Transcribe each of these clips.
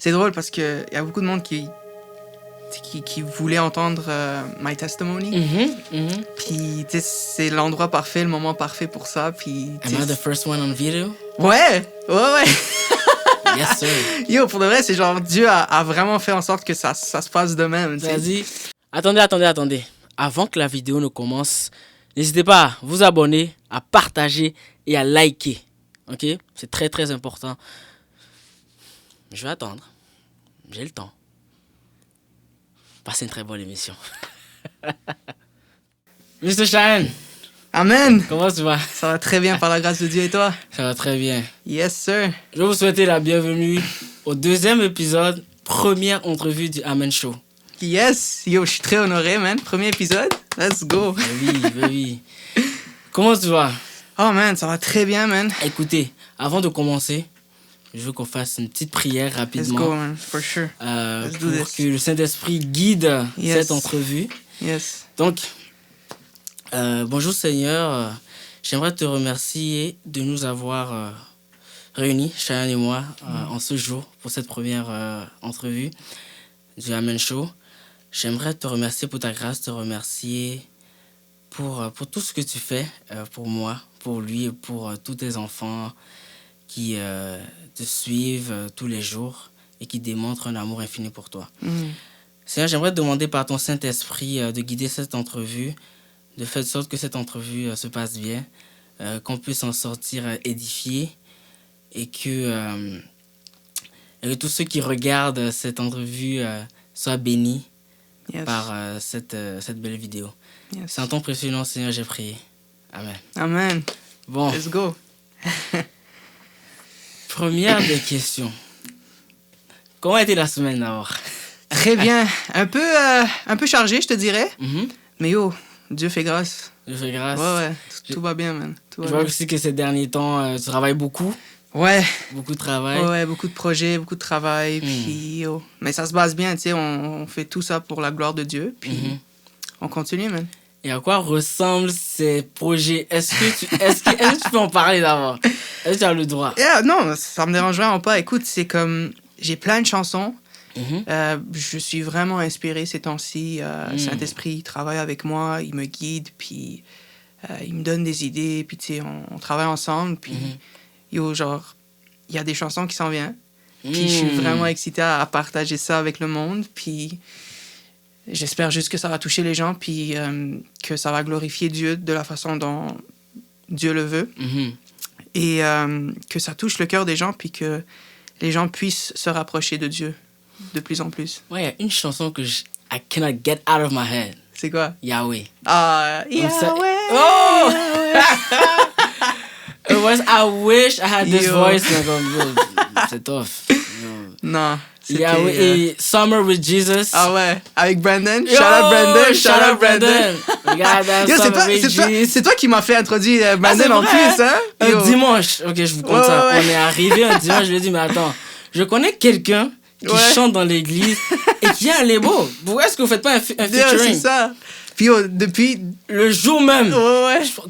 c'est drôle parce qu'il y a beaucoup de monde qui voulait entendre my testimony. Puis, tu sais, c'est l'endroit parfait, le moment parfait pour ça. Puis, Am I the first one on video? Ouais. Yes, sir. Yo, pour de vrai, c'est genre Dieu a vraiment fait en sorte que ça se passe de même. Tu sais. Vas-y. Attendez. Avant que la vidéo ne commence, n'hésitez pas à vous abonner, à partager et à liker. Ok? C'est très très important. Je vais attendre. J'ai le temps. Passez une très bonne émission. Mr. Cheyenne. Amen. Comment tu vas? Ça va très bien par la grâce de Dieu et toi? Ça va très bien. Yes, sir. Je vais vous souhaiter la bienvenue au 2e épisode, première entrevue du Amen Show. Yes. Yo, je suis très honoré, man. Premier épisode. Let's go. Oui. Comment tu vas? Oh, man, ça va très bien, man. Écoutez, avant de commencer, je veux qu'on fasse une petite prière rapidement. Let's go, man. For sure. Pour que le Saint-Esprit guide cette entrevue. Yes. Donc, bonjour Seigneur. J'aimerais te remercier de nous avoir réunis, Cheyenne et moi, en ce jour pour cette première entrevue du Amen Show. J'aimerais te remercier pour ta grâce, te remercier pour tout ce que tu fais pour moi, pour lui et pour tous tes enfants qui te suivent tous les jours et qui démontrent un amour infini pour toi. Seigneur, j'aimerais te demander par ton Saint-Esprit de guider cette entrevue, de faire de sorte que cette entrevue se passe bien, qu'on puisse en sortir édifié et que tous ceux qui regardent cette entrevue soient bénis par cette belle vidéo. Yes. C'est en ton précieux nom, Seigneur, j'ai prié. Amen. Amen. Bon. Let's go. Première des questions. Comment a été la semaine d'abord? Très bien. Un peu chargé, je te dirais. Mais yo, Dieu fait grâce. Dieu fait grâce. Ouais. Tout va bien, man. Je vois aussi que ces derniers temps, tu travailles beaucoup. Ouais. Beaucoup de travail. Ouais, beaucoup de projets, beaucoup de travail. Puis, yo. Mais ça se passe bien, tu sais. On fait tout ça pour la gloire de Dieu. Puis, on continue, man. Et à quoi ressemblent ces projets? Est-ce que tu peux en parler d'abord? Est-ce que tu as le droit? Yeah, non, ça me dérange vraiment pas. Écoute, c'est comme... J'ai plein de chansons. Je suis vraiment inspiré ces temps-ci. Saint-Esprit travaille avec moi, il me guide, puis il me donne des idées, puis tu sais, on travaille ensemble, puis yo, genre, il y a des chansons qui s'en viennent, puis je suis vraiment excité à partager ça avec le monde, puis j'espère juste que ça va toucher les gens, puis que ça va glorifier Dieu de la façon dont Dieu le veut, et que ça touche le cœur des gens, puis que les gens puissent se rapprocher de Dieu de plus en plus. Ouais, il y a une chanson que I cannot get out of my head. C'est quoi? Yahweh. Ah, Yahweh! Oh! It was, I wish I had this voice. C'est tough. Non. Yahweh et Summer with Jesus. Ah ouais, avec Brandon. Shout out Brandon. Yo, c'est toi qui m'as fait introduire Brandon en plus, hein? Un dimanche. Ok, je vous compte ça. On est arrivé un dimanche, je lui ai dit, mais attends, je connais quelqu'un qui chante dans l'église et qui est un label. Pourquoi est-ce que vous faites pas un featuring? C'est ça. Puis depuis... Le jour même.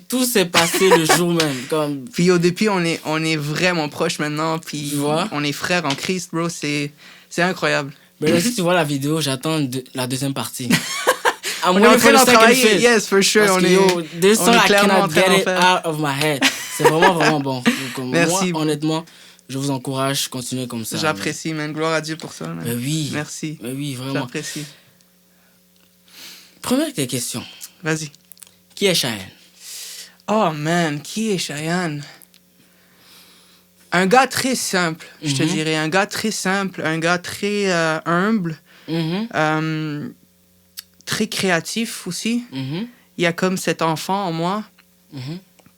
Tout s'est passé le jour même. Comme... Puis depuis, on est vraiment proches maintenant. Puis on est frères en Christ, bro. C'est incroyable. Mais là, si tu vois la vidéo, j'attends la deuxième partie. On est en train d'en travailler. Yes, for sure. Parce on est clairement en train d'en faire. Out of my head. C'est vraiment bon. Donc, merci. Moi, honnêtement, je vous encourage, continuez comme ça. J'apprécie, man. Gloire à Dieu pour ça. Man. Mais oui. Merci. Mais oui, vraiment. J'apprécie. Première des questions. Vas-y. Qui est Cheyenne? Oh, man. Qui est Cheyenne? Un gars très simple, je te dirais. Un gars très simple, un gars très humble, très créatif aussi. Il y a comme cet enfant en moi.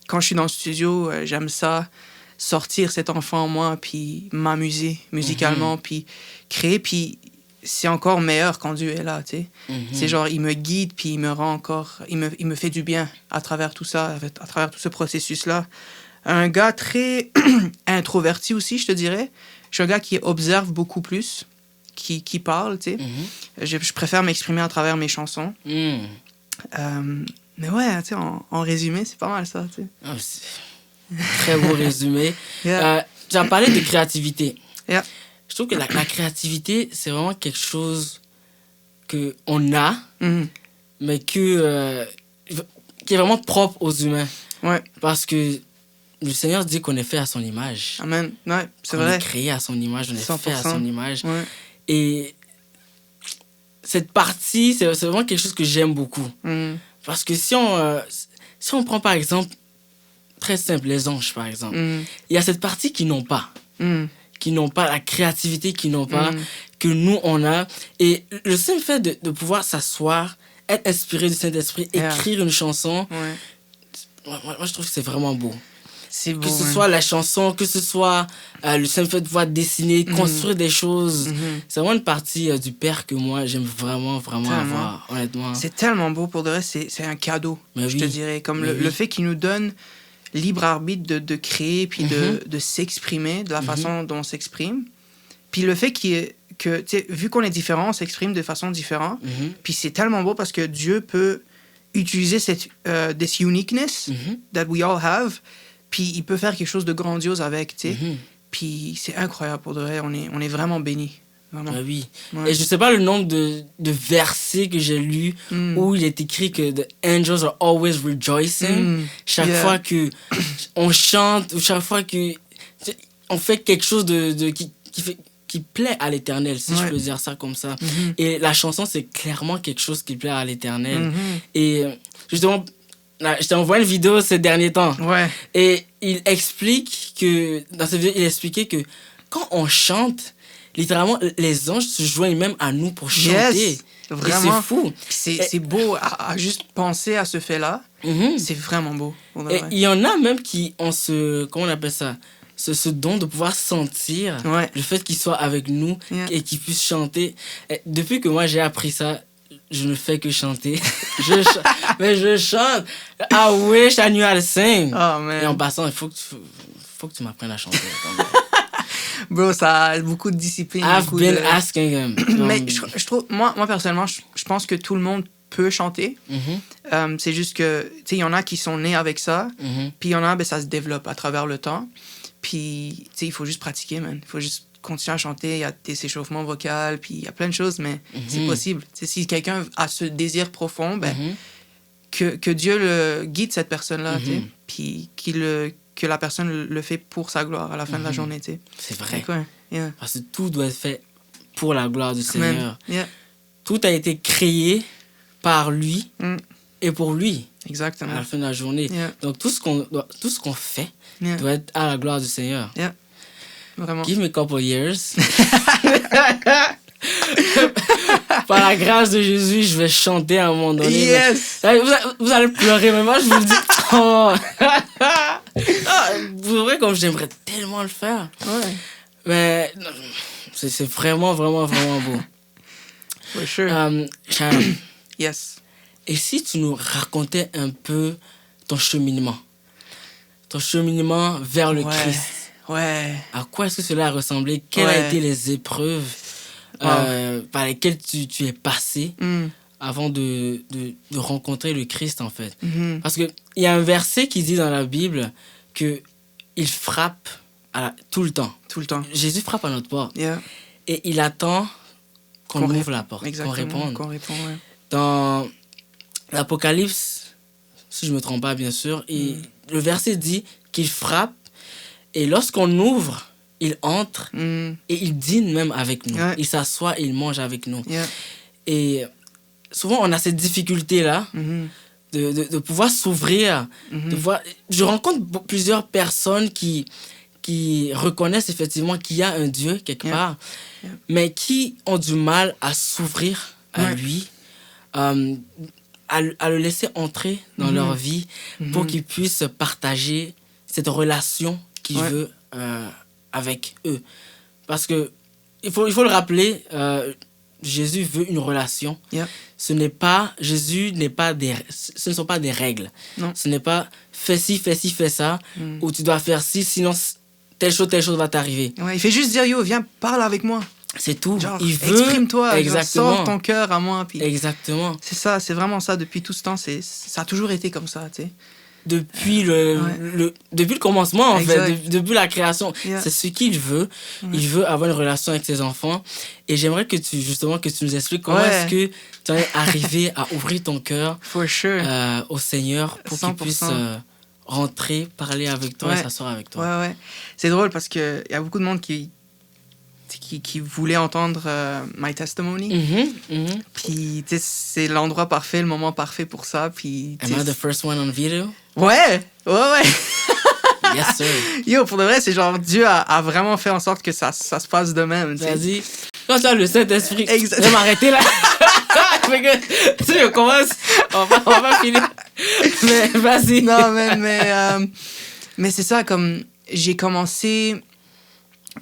Quand je suis dans le studio, j'aime ça, sortir cet enfant en moi, puis m'amuser musicalement, puis créer, puis c'est encore meilleur quand Dieu est là, tu sais. C'est genre, il me guide, puis il me rend encore... Il me fait du bien à travers tout ça, à travers tout ce processus-là. Un gars très introverti aussi, je te dirais. Je suis un gars qui observe beaucoup plus, qui parle, tu sais. Je préfère m'exprimer à travers mes chansons. Mais ouais, tu sais, en résumé, c'est pas mal ça, tu sais. Très beau résumé. Tu as parlé de créativité. je trouve que la créativité, c'est vraiment quelque chose qu'on a, mais qui est vraiment propre aux humains. Ouais. Parce que le Seigneur dit qu'on est fait à son image. Amen. Ouais, c'est on vrai. On est créé à son image, on est 100%. fait à son image. Ouais. Et cette partie, c'est vraiment quelque chose que j'aime beaucoup. Parce que si on prend par exemple, très simple, les anges par exemple, il y a cette partie qui n'ont pas. Qui n'ont pas la créativité, qui n'ont pas, que nous on a. Et le simple fait de pouvoir s'asseoir, être inspiré du Saint-Esprit, écrire une chanson, moi je trouve que c'est vraiment beau. C'est beau, que ce soit la chanson, que ce soit le simple fait de pouvoir dessiner, construire des choses. C'est vraiment une partie du Père que moi, j'aime vraiment avoir, honnêtement. C'est tellement beau, pour de vrai, c'est un cadeau, je te dirais. Comme le fait qu'il nous donne libre arbitre de créer, puis de s'exprimer, de la façon dont on s'exprime. Puis le fait que vu qu'on est différent, on s'exprime de façon différente. Puis c'est tellement beau parce que Dieu peut utiliser cette this uniqueness that we all have. Puis il peut faire quelque chose de grandiose avec, tu sais. Puis c'est incroyable, pour de vrai. On est vraiment bénis. Vraiment. Ah oui. Ouais. Et je sais pas le nombre de versets que j'ai lus où il est écrit que the angels are always rejoicing. Chaque fois que on chante, ou chaque fois que on fait quelque chose qui plaît à l'Éternel, si je peux dire ça comme ça. Et la chanson, c'est clairement quelque chose qui plaît à l'Éternel. Et justement, je t'ai envoyé une vidéo ces derniers temps. Ouais. Et il explique que, dans cette vidéo, il expliquait que quand on chante, littéralement, les anges se joignent même à nous pour chanter. Yes, vraiment. Et c'est fou. C'est beau à juste penser à ce fait-là. C'est vraiment beau. Et il y en a même qui ont comment on appelle ça? Ce don de pouvoir sentir le fait qu'ils soient avec nous et qu'ils puissent chanter. Et depuis que moi j'ai appris ça, je ne fais que chanter. Mais je chante. I wish I knew how to sing. Oh, man. Et en passant, il faut que tu m'apprennes à chanter. Bro, ça a beaucoup de discipline. I've been asking him. Mais je trouve, moi personnellement, je pense que tout le monde peut chanter. C'est juste que, tu sais, il y en a qui sont nés avec ça. Puis il y en a, ça se développe à travers le temps. Puis, tu sais, il faut juste pratiquer, man. Il faut juste continuer à chanter. Il y a des échauffements vocaux, puis il y a plein de choses, mais c'est possible. T'sais, si quelqu'un a ce désir profond, que Dieu le guide cette personne-là, puis que la personne le fait pour sa gloire à la fin de la journée. T'sais. C'est vrai. Yeah. Parce que tout doit être fait pour la gloire du Seigneur. Yeah. Tout a été créé par lui et pour lui. Exactement. À la fin de la journée. Donc, tout ce qu'on fait doit être à la gloire du Seigneur. Vraiment. Give me a couple years. Par la grâce de Jésus, je vais chanter à un moment donné. Yes! Vous allez pleurer, mais moi, je vous le dis. Oh. Vous verrez comme j'aimerais tellement le faire. Ouais. Mais c'est vraiment beau. For sure. Sharon. Yes. Et si tu nous racontais un peu ton cheminement vers le Christ. Ouais. À quoi est-ce que cela a ressemblé? Quelles ont été les épreuves par lesquelles tu es passé avant de rencontrer le Christ, en fait? Parce qu'il y a un verset qui dit dans la Bible qu'il frappe tout le temps. Tout le temps. Jésus frappe à notre porte. Yeah. Et il attend qu'on ouvre la porte, qu'on réponde. Ouais. Dans l'Apocalypse, si je ne me trompe pas, bien sûr, et le verset dit qu'il frappe. Et lorsqu'on ouvre, il entre et il dîne même avec nous. Il s'assoit et il mange avec nous. Et souvent, on a cette difficulté-là de pouvoir s'ouvrir. Je rencontre plusieurs personnes qui reconnaissent effectivement qu'il y a un Dieu quelque part, mais qui ont du mal à s'ouvrir à lui, à le laisser entrer dans leur vie pour qu'ils puissent partager cette relation qu'il veut avec eux. Parce que il faut le rappeler, Jésus veut une relation. Ce ne sont pas des règles. Non. Ce n'est pas fais ci, fais ça, ou tu dois faire ci, sinon telle chose va t'arriver. Ouais, il fait juste dire, yo, viens, parle avec moi. C'est tout. Genre, il veut... exprime-toi, exactement. Genre, sors ton cœur à moi. Puis exactement. C'est ça, c'est vraiment ça. Depuis tout ce temps, ça a toujours été comme ça, tu sais. depuis depuis le commencement, en fait, depuis la création. Yeah. C'est ce qu'il veut. Il veut avoir une relation avec ses enfants. Et j'aimerais que tu nous expliques comment est-ce que tu es arrivé à ouvrir ton cœur For sure. Au Seigneur pour qu'il puisse rentrer, parler avec toi et s'asseoir avec toi. Ouais. C'est drôle parce qu'il y a beaucoup de monde qui voulait entendre my testimony. Puis, tu sais, c'est l'endroit parfait, le moment parfait pour ça. Puis, Am I the first one on video? Ouais. Yes, sir. Yo, pour de vrai, c'est genre Dieu a vraiment fait en sorte que ça se passe de même. Vas-y. Quand tu as le Saint-Esprit, je vais m'arrêter là. Tu sais, je commence. On va pas finir. Mais vas-y. Non, mais c'est ça, comme j'ai commencé.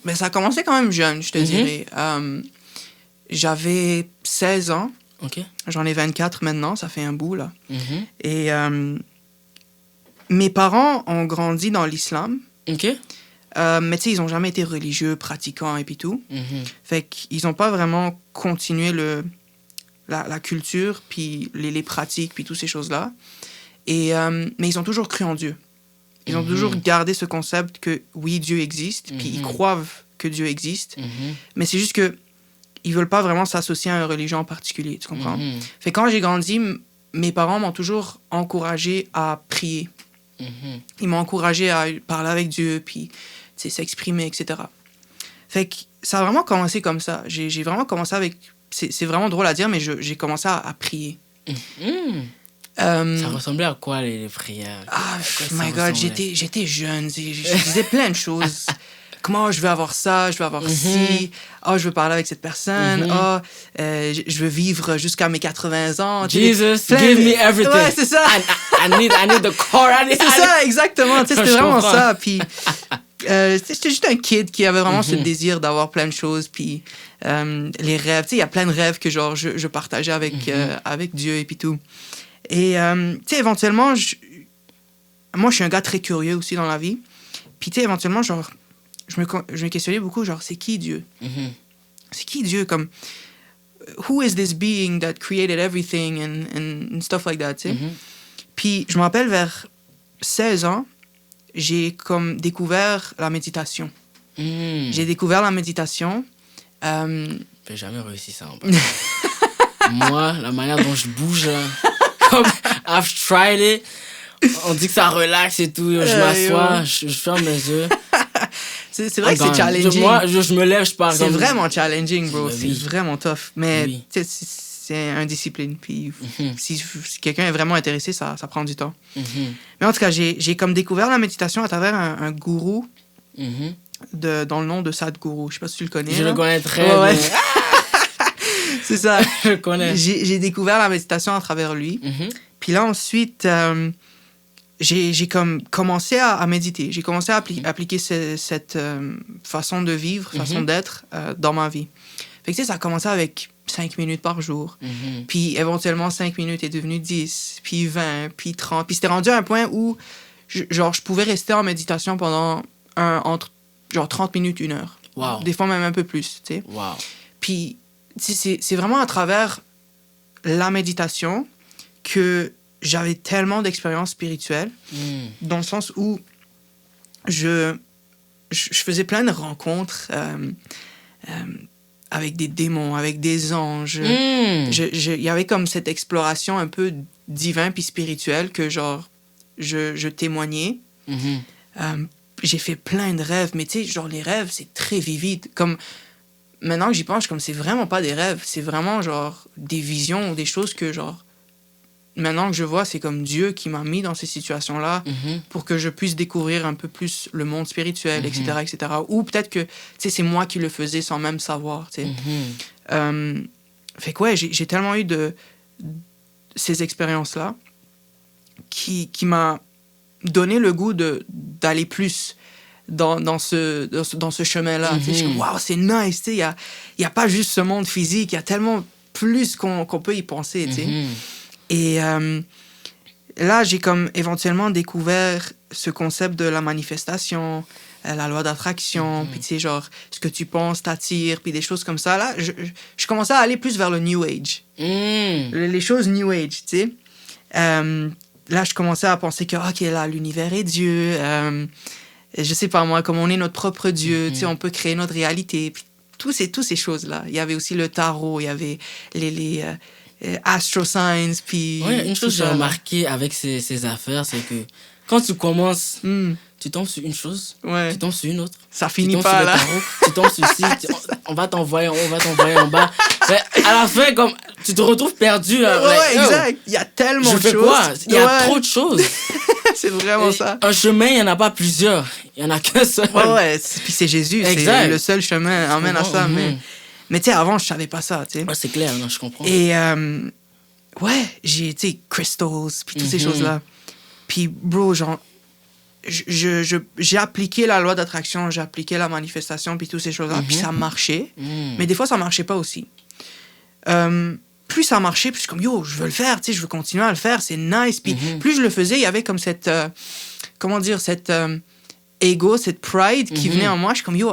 Mais ça a commencé quand même jeune, je te dirais. J'avais 16 ans. OK. J'en ai 24 maintenant, ça fait un bout, là. Et mes parents ont grandi dans l'islam. OK. Mais tu sais, ils n'ont jamais été religieux, pratiquants et puis tout. Fait qu'ils n'ont pas vraiment continué la culture, puis les pratiques, puis toutes ces choses-là. Mais ils ont toujours cru en Dieu. Ils ont toujours gardé ce concept que oui, Dieu existe, puis ils croient que Dieu existe. Mais c'est juste que ils veulent pas vraiment s'associer à une religion en particulier, tu comprends? Fait quand j'ai grandi, mes parents m'ont toujours encouragé à prier. Ils m'ont encouragé à parler avec Dieu, puis s'exprimer, etc. Fait que ça a vraiment commencé comme ça. J'ai vraiment commencé avec... C'est vraiment drôle à dire, mais j'ai commencé à prier. Ça ressemblait à quoi, les prières? Ah, my God, j'étais jeune. Je disais plein de choses. Comment je veux avoir ça, je veux avoir ci. Oh, je veux parler avec cette personne. Je veux vivre jusqu'à mes 80 ans. Jesus, give me everything. Ouais, c'est ça. I need the car. C'est ça, exactement. C'était vraiment ça. Puis, j'étais juste un kid qui avait vraiment ce désir d'avoir plein de choses. Puis, les rêves. Tu sais, il y a plein de rêves que genre, je partageais avec Dieu et puis tout. Et, tu sais, éventuellement, moi, je suis un gars très curieux aussi dans la vie. Puis, tu sais, éventuellement, genre, je me questionnais beaucoup, genre, c'est qui Dieu? C'est qui Dieu? Comme, who is this being that created everything and stuff like that, tu sais? Puis, je me rappelle, vers 16 ans, j'ai comme découvert la méditation. J'ai découvert la méditation. J'ai jamais réussi ça. Moi, la manière dont je bouge, comme I've tried it, on dit que ça relaxe et tout. Je m'assois, je ferme mes yeux. C'est vrai que c'est challenging. Moi, je me lève, je pars. C'est vraiment challenging, bro. C'est vraiment tough. Mais oui. C'est une discipline. Puis si quelqu'un est vraiment intéressé, ça prend du temps. Mais en tout cas, j'ai comme découvert la méditation à travers un gourou dans le nom de Sadhguru. Je sais pas si tu le connais. Je le connais très bien. C'est ça. Je le connais. J'ai découvert la méditation à travers lui. Puis là, ensuite, j'ai comme commencé à méditer. J'ai commencé à appliquer cette façon de vivre, façon d'être dans ma vie. Fait que, tu sais, ça a commencé avec 5 minutes par jour. Puis éventuellement, 5 minutes est devenu 10, puis 20, puis 30. Puis c'était rendu à un point où je pouvais rester en méditation pendant entre 30 minutes, 1 heure. Wow. Des fois même un peu plus, tu sais. Wow. Puis c'est vraiment à travers la méditation que j'avais tellement d'expériences spirituelles, dans le sens où je faisais plein de rencontres avec des démons, avec des anges. Il y avait comme cette exploration un peu divine puis spirituelle que genre je témoignais. J'ai fait plein de rêves, mais tu sais, genre les rêves, c'est très vivide. Comme maintenant que j'y pense, comme c'est vraiment pas des rêves, c'est vraiment genre des visions ou des choses que genre maintenant que je vois, c'est comme Dieu qui m'a mis dans ces situations-là pour que je puisse découvrir un peu plus le monde spirituel, etc., etc. Ou peut-être que, tu sais, c'est moi qui le faisais sans même savoir, tu sais. Fait que ouais, j'ai tellement eu ces expériences-là qui m'a donné le goût d'aller plus dans ce chemin-là. Tu sais, je suis comme, waouh, c'est nice, tu sais, il y a pas juste ce monde physique, il y a tellement plus qu'on peut y penser, tu sais. Et là, j'ai comme éventuellement découvert ce concept de la manifestation, la loi d'attraction, puis tu sais, genre, ce que tu penses t'attire, puis des choses comme ça. Là, je commençais à aller plus vers le New Age. Les choses New Age, tu sais. là, je commençais à penser que, OK, là, l'univers est Dieu. Je sais pas moi, comme on est notre propre Dieu, tu sais, on peut créer notre réalité. Puis, toutes ces choses-là. Il y avait aussi le tarot, il y avait les astro signs, puis... Ouais, une chose que j'ai remarqué avec ces affaires, c'est que quand tu commences, tu tombes sur une chose, tu tombes sur une autre. Ça finit pas, là. Tarot, tu tombes sur ci, on va t'envoyer en bas. Mais à la fin, comme, tu te retrouves perdu. Là, ouais, exact. Il y a tellement de choses. Je fais quoi? Il y a trop de choses. C'est vraiment ça. Un chemin, il n'y en a pas plusieurs. Il n'y en a qu'un seul. Ouais. Puis c'est Jésus. Exact. C'est le seul chemin amène à ça. Mais tu sais, avant, je savais pas ça, tu sais. Ouais, c'est clair, non, je comprends. Et j'ai, tu sais, crystals, puis toutes ces choses-là. Puis, bro, genre, j'ai appliqué la loi d'attraction, j'ai appliqué la manifestation, puis toutes ces choses-là, puis ça marchait. Mais des fois, ça marchait pas aussi. Plus ça marchait, plus je suis comme, yo, je veux le faire, tu sais, je veux continuer à le faire, c'est nice. Puis plus je le faisais, il y avait comme cette, cette ego, cette pride qui venait en moi. Je suis comme, yo,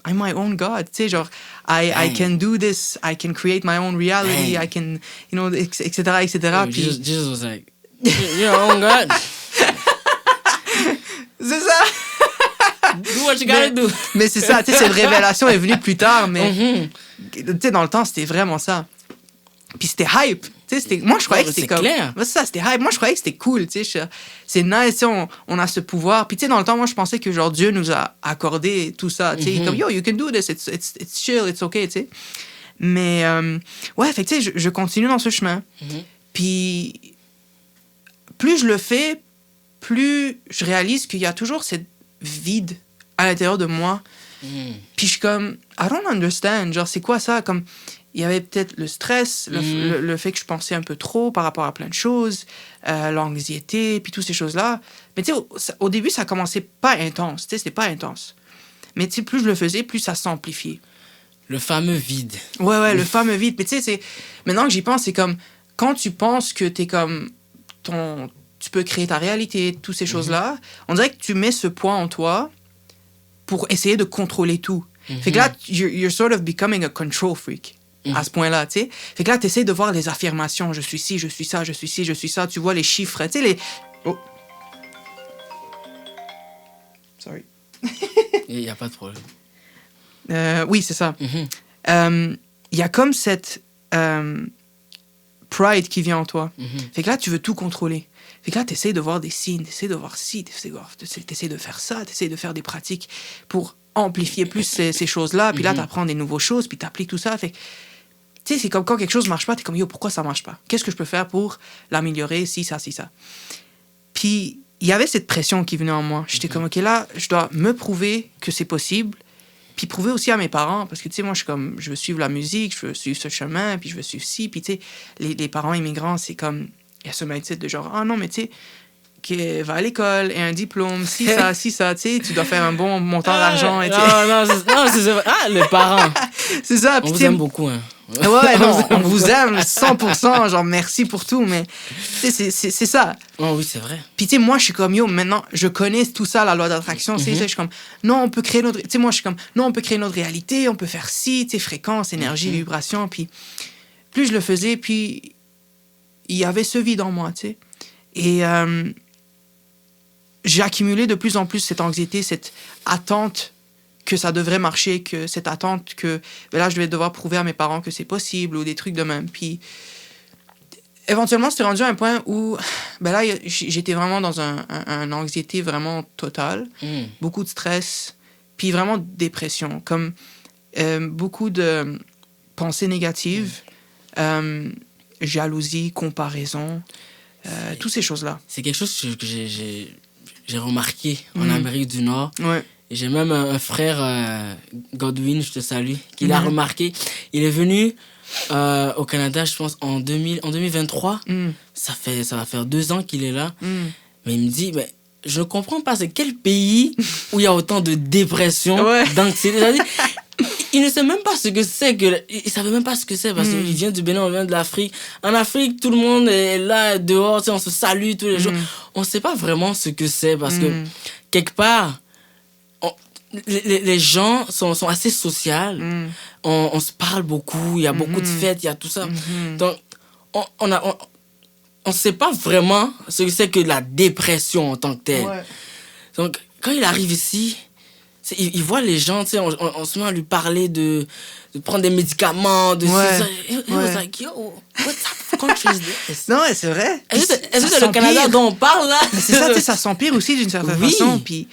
I'm my own God, tu sais, genre, I can do this, I can create my own reality, I can, you know, etc. Puis Jesus was like, you're your own God. C'est ça. Do what you gotta do. Mais c'est ça, tu sais, cette révélation est venue plus tard, mais tu sais, dans le temps, c'était vraiment ça. Puis c'était hype. Moi, je croyais que c'était comme... clair. C'est ça, c'était hype. Moi, je croyais que c'était cool. C'est nice, on a ce pouvoir. Puis, tu sais, dans le temps, moi, je pensais que, genre, Dieu nous a accordé tout ça. Tu sais, comme, yo, you can do this. It's chill, it's okay, tu sais. Mais, ouais, fait que, tu sais, je continue dans ce chemin. Puis, plus je le fais, plus je réalise qu'il y a toujours cette vide à l'intérieur de moi. Puis, je suis comme, I don't understand. Genre, c'est quoi ça? Comme... Il y avait peut-être le stress, le fait que je pensais un peu trop par rapport à plein de choses, l'anxiété, puis toutes ces choses-là. Mais tu sais, au début, ça commençait pas intense. Tu sais, c'était pas intense. Mais tu sais, plus je le faisais, plus ça s'amplifiait. Le fameux vide. Ouais, le fameux vide. Mais tu sais, maintenant que j'y pense, c'est comme quand tu penses que t'es comme tu peux créer ta réalité, toutes ces choses-là, on dirait que tu mets ce poids en toi pour essayer de contrôler tout. Fait que là, you're sort of becoming a control freak. À ce point-là, tu sais. Fait que là, tu essaies de voir les affirmations. Je suis ci, je suis ça, je suis ci, je suis ça. Tu vois les chiffres, tu sais, les... Oh. Sorry. Il n'y a pas de problème. Oui, c'est ça. Il y a comme cette pride qui vient en toi. Fait que là, tu veux tout contrôler. Fait que là, tu essaies de voir des signes, tu essaies de voir ci, tu essaies de faire ça, tu essaies de faire des pratiques pour amplifier plus ces choses-là. Puis là, tu apprends des nouvelles choses, puis tu appliques tout ça. Fait tu sais, c'est comme quand quelque chose marche pas, t'es comme, yo, pourquoi ça marche pas? Qu'est-ce que je peux faire pour l'améliorer? Si, ça. Puis, il y avait cette pression qui venait en moi. J'étais comme, OK, là, je dois me prouver que c'est possible, puis prouver aussi à mes parents, parce que, tu sais, moi, je veux suivre la musique, je veux suivre ce chemin, puis je veux suivre ci, puis, tu sais, les parents immigrants, c'est comme, il y a ce mindset de genre, ah non, mais tu sais, qui va à l'école et un diplôme, si ça, tu sais, tu dois faire un bon montant d'argent. Et Non, c'est vrai. Ah, les parents. C'est ça. On vous aime beaucoup, hein. Ouais, non, on vous aime 100%, genre merci pour tout, mais c'est ça. Oh oui, c'est vrai. Puis tu sais, moi, je suis comme, yo, maintenant, je connais tout ça, la loi d'attraction, tu sais, je suis comme, non, on peut créer notre... Tu sais, moi, je suis comme, non, on peut créer notre réalité, on peut faire ci, tu sais, fréquence, énergie, vibration, puis plus je le faisais, puis il y avait ce vide en moi, tu sais. Et j'ai accumulé de plus en plus cette anxiété, cette attente que ça devrait marcher, que cette attente que là, je vais devoir prouver à mes parents que c'est possible ou des trucs de même. Puis, éventuellement, c'était rendu à un point où là, j'étais vraiment dans une anxiété vraiment totale, beaucoup de stress, puis vraiment de dépression, comme beaucoup de pensées négatives, jalousie, comparaison, toutes ces choses-là. C'est quelque chose que j'ai remarqué en Amérique du Nord. Ouais. J'ai même un frère, Godwin, je te salue, qui l'a remarqué. Il est venu au Canada, je pense, en 2023. Ça va faire 2 ans qu'il est là. Mais il me dit, je ne comprends pas, c'est quel pays où il y a autant de dépression, d'anxiété. Il ne sait même pas ce que c'est. Il ne savait même pas ce que c'est parce qu'il vient du Bénin, on vient de l'Afrique. En Afrique, tout le monde est là, dehors, on se salue tous les jours. On ne sait pas vraiment ce que c'est parce que, quelque part, les gens sont assez sociaux. On se parle beaucoup, il y a beaucoup de fêtes, il y a tout ça. Donc, on on sait pas vraiment ce que c'est que la dépression en tant que telle. Ouais. Donc, quand il arrive ici, il voit les gens, tu sais, on se met à lui parler de prendre des médicaments, de Ouais. ça. He was like, yo, what type of country is this? Non, ouais, c'est vrai. Est-ce Puis que c'est ça le Canada s'empire. dont on parle, là? Mais c'est ça, tu sais, ça s'empire aussi d'une certaine Oui. façon. Puis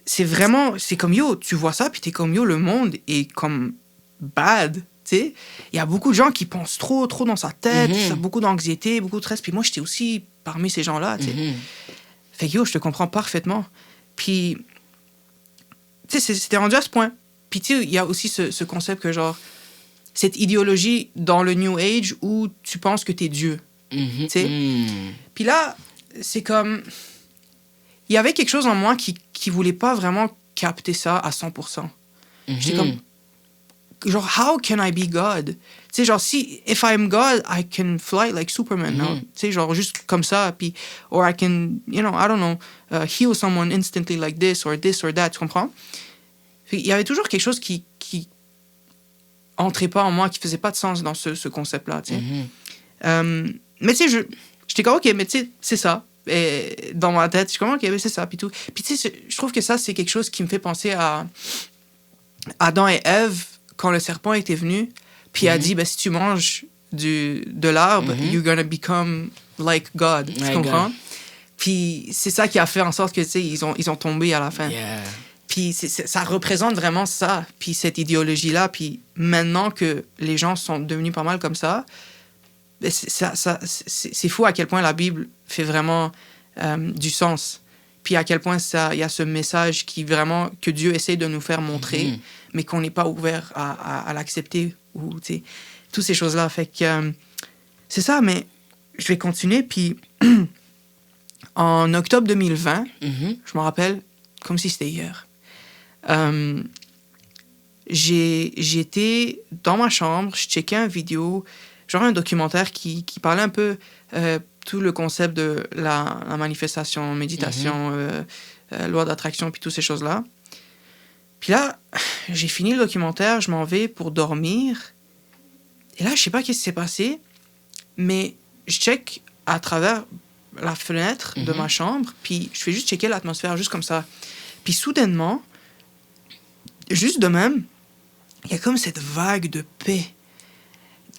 c'est vraiment, c'est comme yo, tu vois ça, puis t'es comme yo, le monde est comme bad, tu sais. Il y a beaucoup de gens qui pensent trop dans sa tête, ça a beaucoup d'anxiété, beaucoup de stress. Puis moi, j'étais aussi parmi ces gens-là, tu sais. Fait que yo, je te comprends parfaitement. Puis, tu sais, c'était rendu à ce point. Puis tu sais, il y a aussi ce concept que genre, cette idéologie dans le New Age où tu penses que t'es Dieu, tu sais. Puis là, c'est comme... Il y avait quelque chose en moi qui voulait pas vraiment capter ça à 100%. J'étais comme... Genre, how can I be God? Tu sais, genre, si... If I'm God, I can fly like Superman. No? Tu sais, genre, juste comme ça. Puis... Or I can, you know, I don't know, heal someone instantly like this or that. Tu comprends? Puis, il y avait toujours quelque chose qui entrait pas en moi, qui faisait pas de sens dans ce concept-là, tu sais. Mais tu sais, j'étais comme, OK, mais tu sais, c'est ça. Et dans ma tête, je suis comme, OK, mais c'est ça, puis tout. Puis tu sais, je trouve que ça, c'est quelque chose qui me fait penser à Adam et Ève, quand le serpent était venu, puis a dit, ben, si tu manges de l'arbre, you're gonna become like God. Tu comprends? God. Puis c'est ça qui a fait en sorte que, tu sais, ils ont tombé à la fin. Yeah. Puis ça représente vraiment ça, puis cette idéologie-là. Puis maintenant que les gens sont devenus pas mal comme ça, c'est fou à quel point la Bible fait vraiment du sens. Puis à quel point il y a ce message que Dieu essaie de nous faire montrer, mais qu'on n'est pas ouvert à l'accepter. Ou, toutes ces choses-là. Fait que c'est ça, mais je vais continuer. Puis en octobre 2020, je me rappelle comme si c'était hier. J'étais dans ma chambre, je checkais une vidéo, genre un documentaire qui parlait un peu tout le concept de la manifestation, méditation, loi d'attraction, puis toutes ces choses-là. Puis là, j'ai fini le documentaire, je m'en vais pour dormir. Et là, je sais pas qu'est-ce qui s'est passé, mais je check à travers la fenêtre de ma chambre, puis je fais juste checker l'atmosphère, juste comme ça. Puis soudainement, juste de même, il y a comme cette vague de paix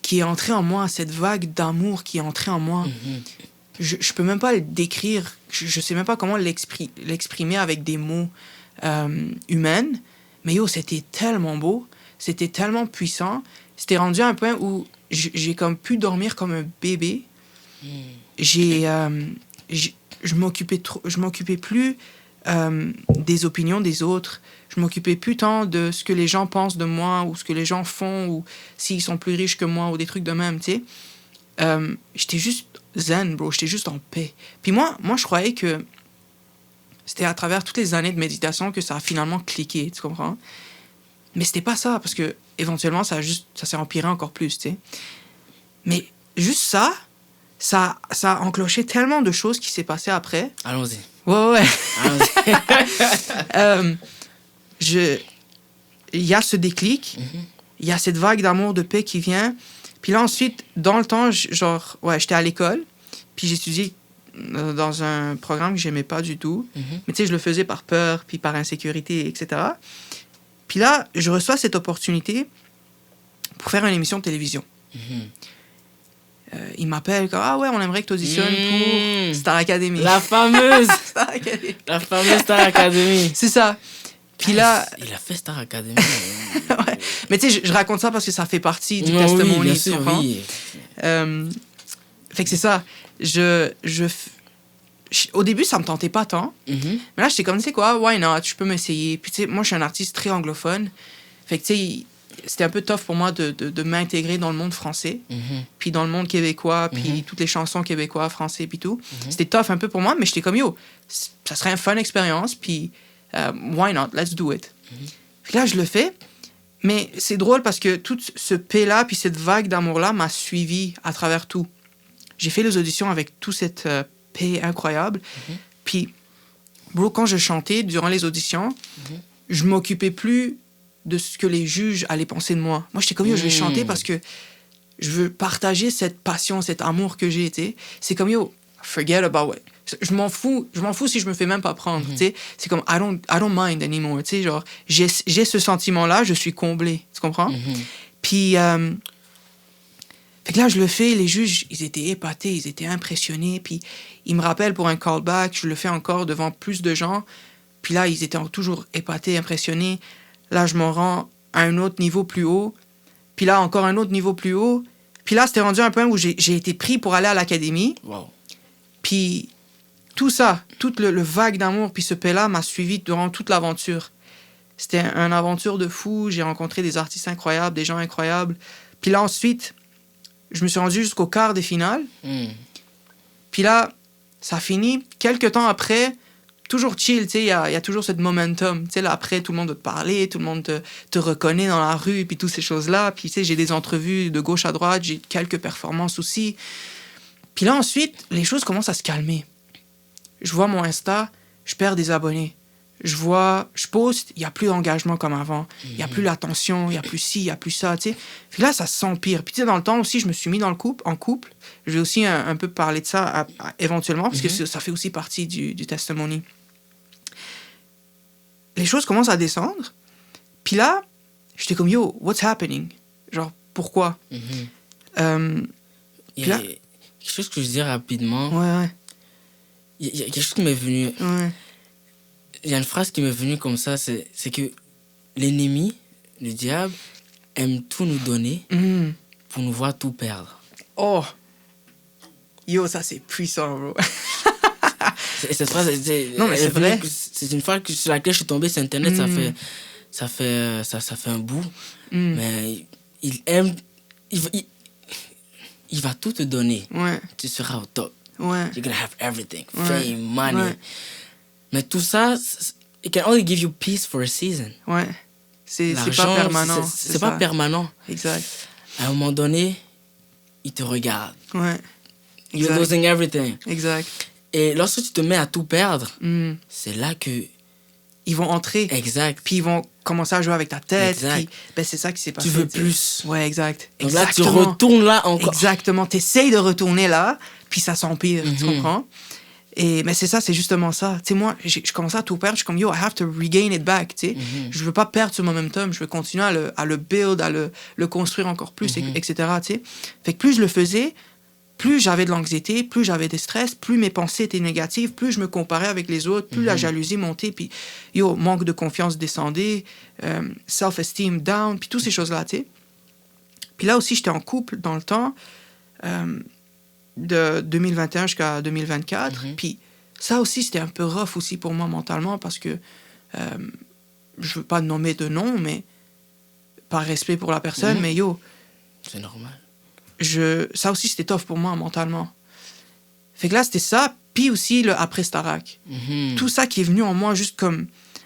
qui est entrée en moi, cette vague d'amour qui est entrée en moi. Je peux même pas le décrire, je sais même pas comment l'exprimer avec des mots humains, mais yo, c'était tellement beau, c'était tellement puissant, c'était rendu à un point où j'ai comme pu dormir comme un bébé. Je m'occupais plus des opinions des autres. Je m'occupais plus tant de ce que les gens pensent de moi ou ce que les gens font ou s'ils sont plus riches que moi ou des trucs de même, tu sais. J'étais juste zen, bro. J'étais juste en paix. Puis moi, je croyais que c'était à travers toutes les années de méditation que ça a finalement cliqué, tu comprends? Mais c'était pas ça, parce que éventuellement, ça s'est empiré encore plus, tu sais. Mais juste ça a enclenché tellement de choses qui s'est passé après. Allons-y. Ouais. Allons-y. Il y a ce déclic, il y a cette vague d'amour, de paix qui vient. Puis là, ensuite, dans le temps, j'étais à l'école, puis j'étudiais dans un programme que j'aimais pas du tout. Mais tu sais, je le faisais par peur, puis par insécurité, etc. Puis là, je reçois cette opportunité pour faire une émission de télévision. Il m'appelle, ah ouais, on aimerait que tu auditionnes pour Star Academy. La fameuse Star Academy. La fameuse Star Academy. C'est ça. Puis là... Il a fait Star Academy. Ouais. Mais tu sais, je raconte ça parce que ça fait partie du testimony. Bien sûr, oui. Fait que c'est ça. Au début, ça me tentait pas tant. Mais là, j'étais comme, tu sais quoi, why not? Je peux m'essayer. Puis tu sais, moi, je suis un artiste très anglophone. Fait que tu sais, c'était un peu tough pour moi de m'intégrer dans le monde français. Puis dans le monde québécois, puis toutes les chansons québécois, français, puis tout. C'était tough un peu pour moi, mais j'étais comme, yo, ça serait une fun expérience, puis why not? Let's do it. Puis là, je le fais. Mais c'est drôle parce que tout ce paix-là, puis cette vague d'amour-là m'a suivi à travers tout. J'ai fait les auditions avec toute cette paix incroyable. Puis, bro, quand je chantais durant les auditions, je m'occupais plus de ce que les juges allaient penser de moi. Moi, j'étais comme, yo, je vais chanter parce que Je veux partager cette passion, cet amour que j'ai été. C'est comme, yo, forget about it. Je m'en fous si je me fais même pas prendre, tu sais. C'est comme, I don't mind anymore, tu sais, genre, j'ai ce sentiment-là, je suis comblé, tu comprends? Puis, fait que là, je le fais, les juges, ils étaient épatés, ils étaient impressionnés, puis ils me rappellent pour un callback, je le fais encore devant plus de gens, puis là, ils étaient toujours épatés, impressionnés. Là, je m'en rends à un autre niveau plus haut, puis là, encore un autre niveau plus haut, puis là, c'était rendu à un point où j'ai été pris pour aller à l'académie, puis tout ça, tout le vague d'amour, puis ce paix-là m'a suivi durant toute l'aventure. C'était une aventure de fou, j'ai rencontré des artistes incroyables, des gens incroyables, puis là, ensuite... Je me suis rendu jusqu'au quart des finales. Puis là, ça finit. Quelques temps après, toujours chill, tu sais, il y a toujours cette momentum. Tu sais, là, après, tout le monde va te parler, tout le monde te reconnaît dans la rue, puis toutes ces choses-là. Puis, tu sais, j'ai des entrevues de gauche à droite, j'ai quelques performances aussi. Puis là, ensuite, les choses commencent à se calmer. Je vois mon Insta, je perds des abonnés. Je poste, il n'y a plus d'engagement comme avant. Il n'y a plus l'attention, il n'y a plus ci, il n'y a plus ça, tu sais. Puis là, ça s'empire. Puis tu sais, dans le temps aussi, je me suis mis en couple. Je vais aussi un peu parler de ça éventuellement, parce que ça fait aussi partie du testimony. Les choses commencent à descendre. Puis là, j'étais comme, yo, what's happening? Genre, pourquoi? Il y a quelque chose que je dis rapidement. Ouais. Il y a quelque chose qui m'est venu... Ouais. Il y a une phrase qui m'est venue comme ça, c'est que l'ennemi, le diable, aime tout nous donner pour nous voir tout perdre. Oh! Yo, ça, c'est puissant, bro. Cette phrase, non, mais c'est vrai. C'est une phrase sur laquelle je suis tombé sur Internet, ça fait un bout. Mais il aime... Il va tout te donner. Ouais. Tu seras au top. Ouais. You're gonna have everything. Fame, money. Ouais. Mais tout ça, it can only give you peace for a season. Ouais. C'est pas permanent. C'est pas permanent. Exact. À un moment donné, il te regarde. Ouais. You're losing everything. Exact. Et lorsque tu te mets à tout perdre, c'est là que... Ils vont entrer. Exact. Puis ils vont commencer à jouer avec ta tête. Exact. Puis, ben, c'est ça qui s'est passé. Tu veux plus. Ouais, exact. Donc là, tu retournes là encore. Exactement. Tu essayes de retourner là, puis ça s'empire. Tu comprends? Mais c'est ça, c'est justement ça. Tu sais, moi, je commençais à tout perdre. Je suis comme, yo, I have to regain it back, tu sais. Je veux pas perdre ce momentum. Je veux continuer à le build, à le construire encore plus, etc., tu sais. Fait que plus je le faisais, plus j'avais de l'anxiété, plus j'avais des stress, plus mes pensées étaient négatives, plus je me comparais avec les autres, plus la jalousie montait, puis, yo, manque de confiance descendait, self-esteem down, puis toutes ces choses-là, tu sais. Puis là aussi, j'étais en couple dans le temps... de 2021 jusqu'à 2024. Puis ça aussi, c'était un peu rough aussi pour moi mentalement parce que je veux pas nommer de nom, mais par respect pour la personne, mais yo... C'est normal. Ça aussi, c'était tough pour moi mentalement. Fait que là, c'était ça, puis aussi le après Starac. Tout ça qui est venu en moi juste comme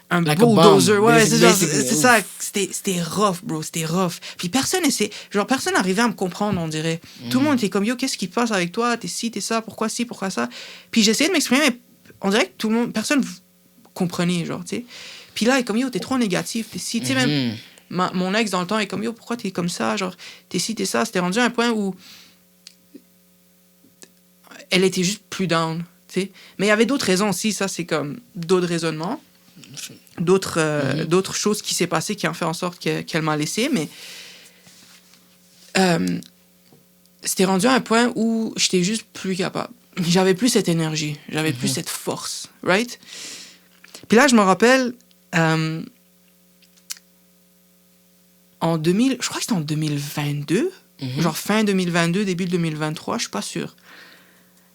un bulldozer. Ouais, c'est ça. C'était rough, bro. C'était rough. Puis personne n'arrivait à me comprendre, on dirait. Tout le monde était comme, yo, qu'est-ce qui se passe avec toi? T'es ci, t'es ça, pourquoi ci, pourquoi ça? Puis j'essayais de m'exprimer, mais on dirait que personne comprenait, genre, tu sais. Puis là, il est comme, yo, t'es trop négatif, t'es ci, tu sais, même mon ex dans le temps est comme, yo, pourquoi t'es comme ça? Genre, t'es ci, t'es ça. C'était rendu à un point où elle était juste plus down, tu sais. Mais il y avait d'autres raisons aussi, ça, c'est comme d'autres raisonnements. D'autres choses qui s'est passées qui ont fait en sorte qu'elle m'a laissé, mais c'était rendu à un point où j'étais juste plus capable. J'avais plus cette énergie, j'avais plus cette force, right? Puis là, je me rappelle, je crois que c'était en 2022, genre fin 2022, début 2023, je suis pas sûr.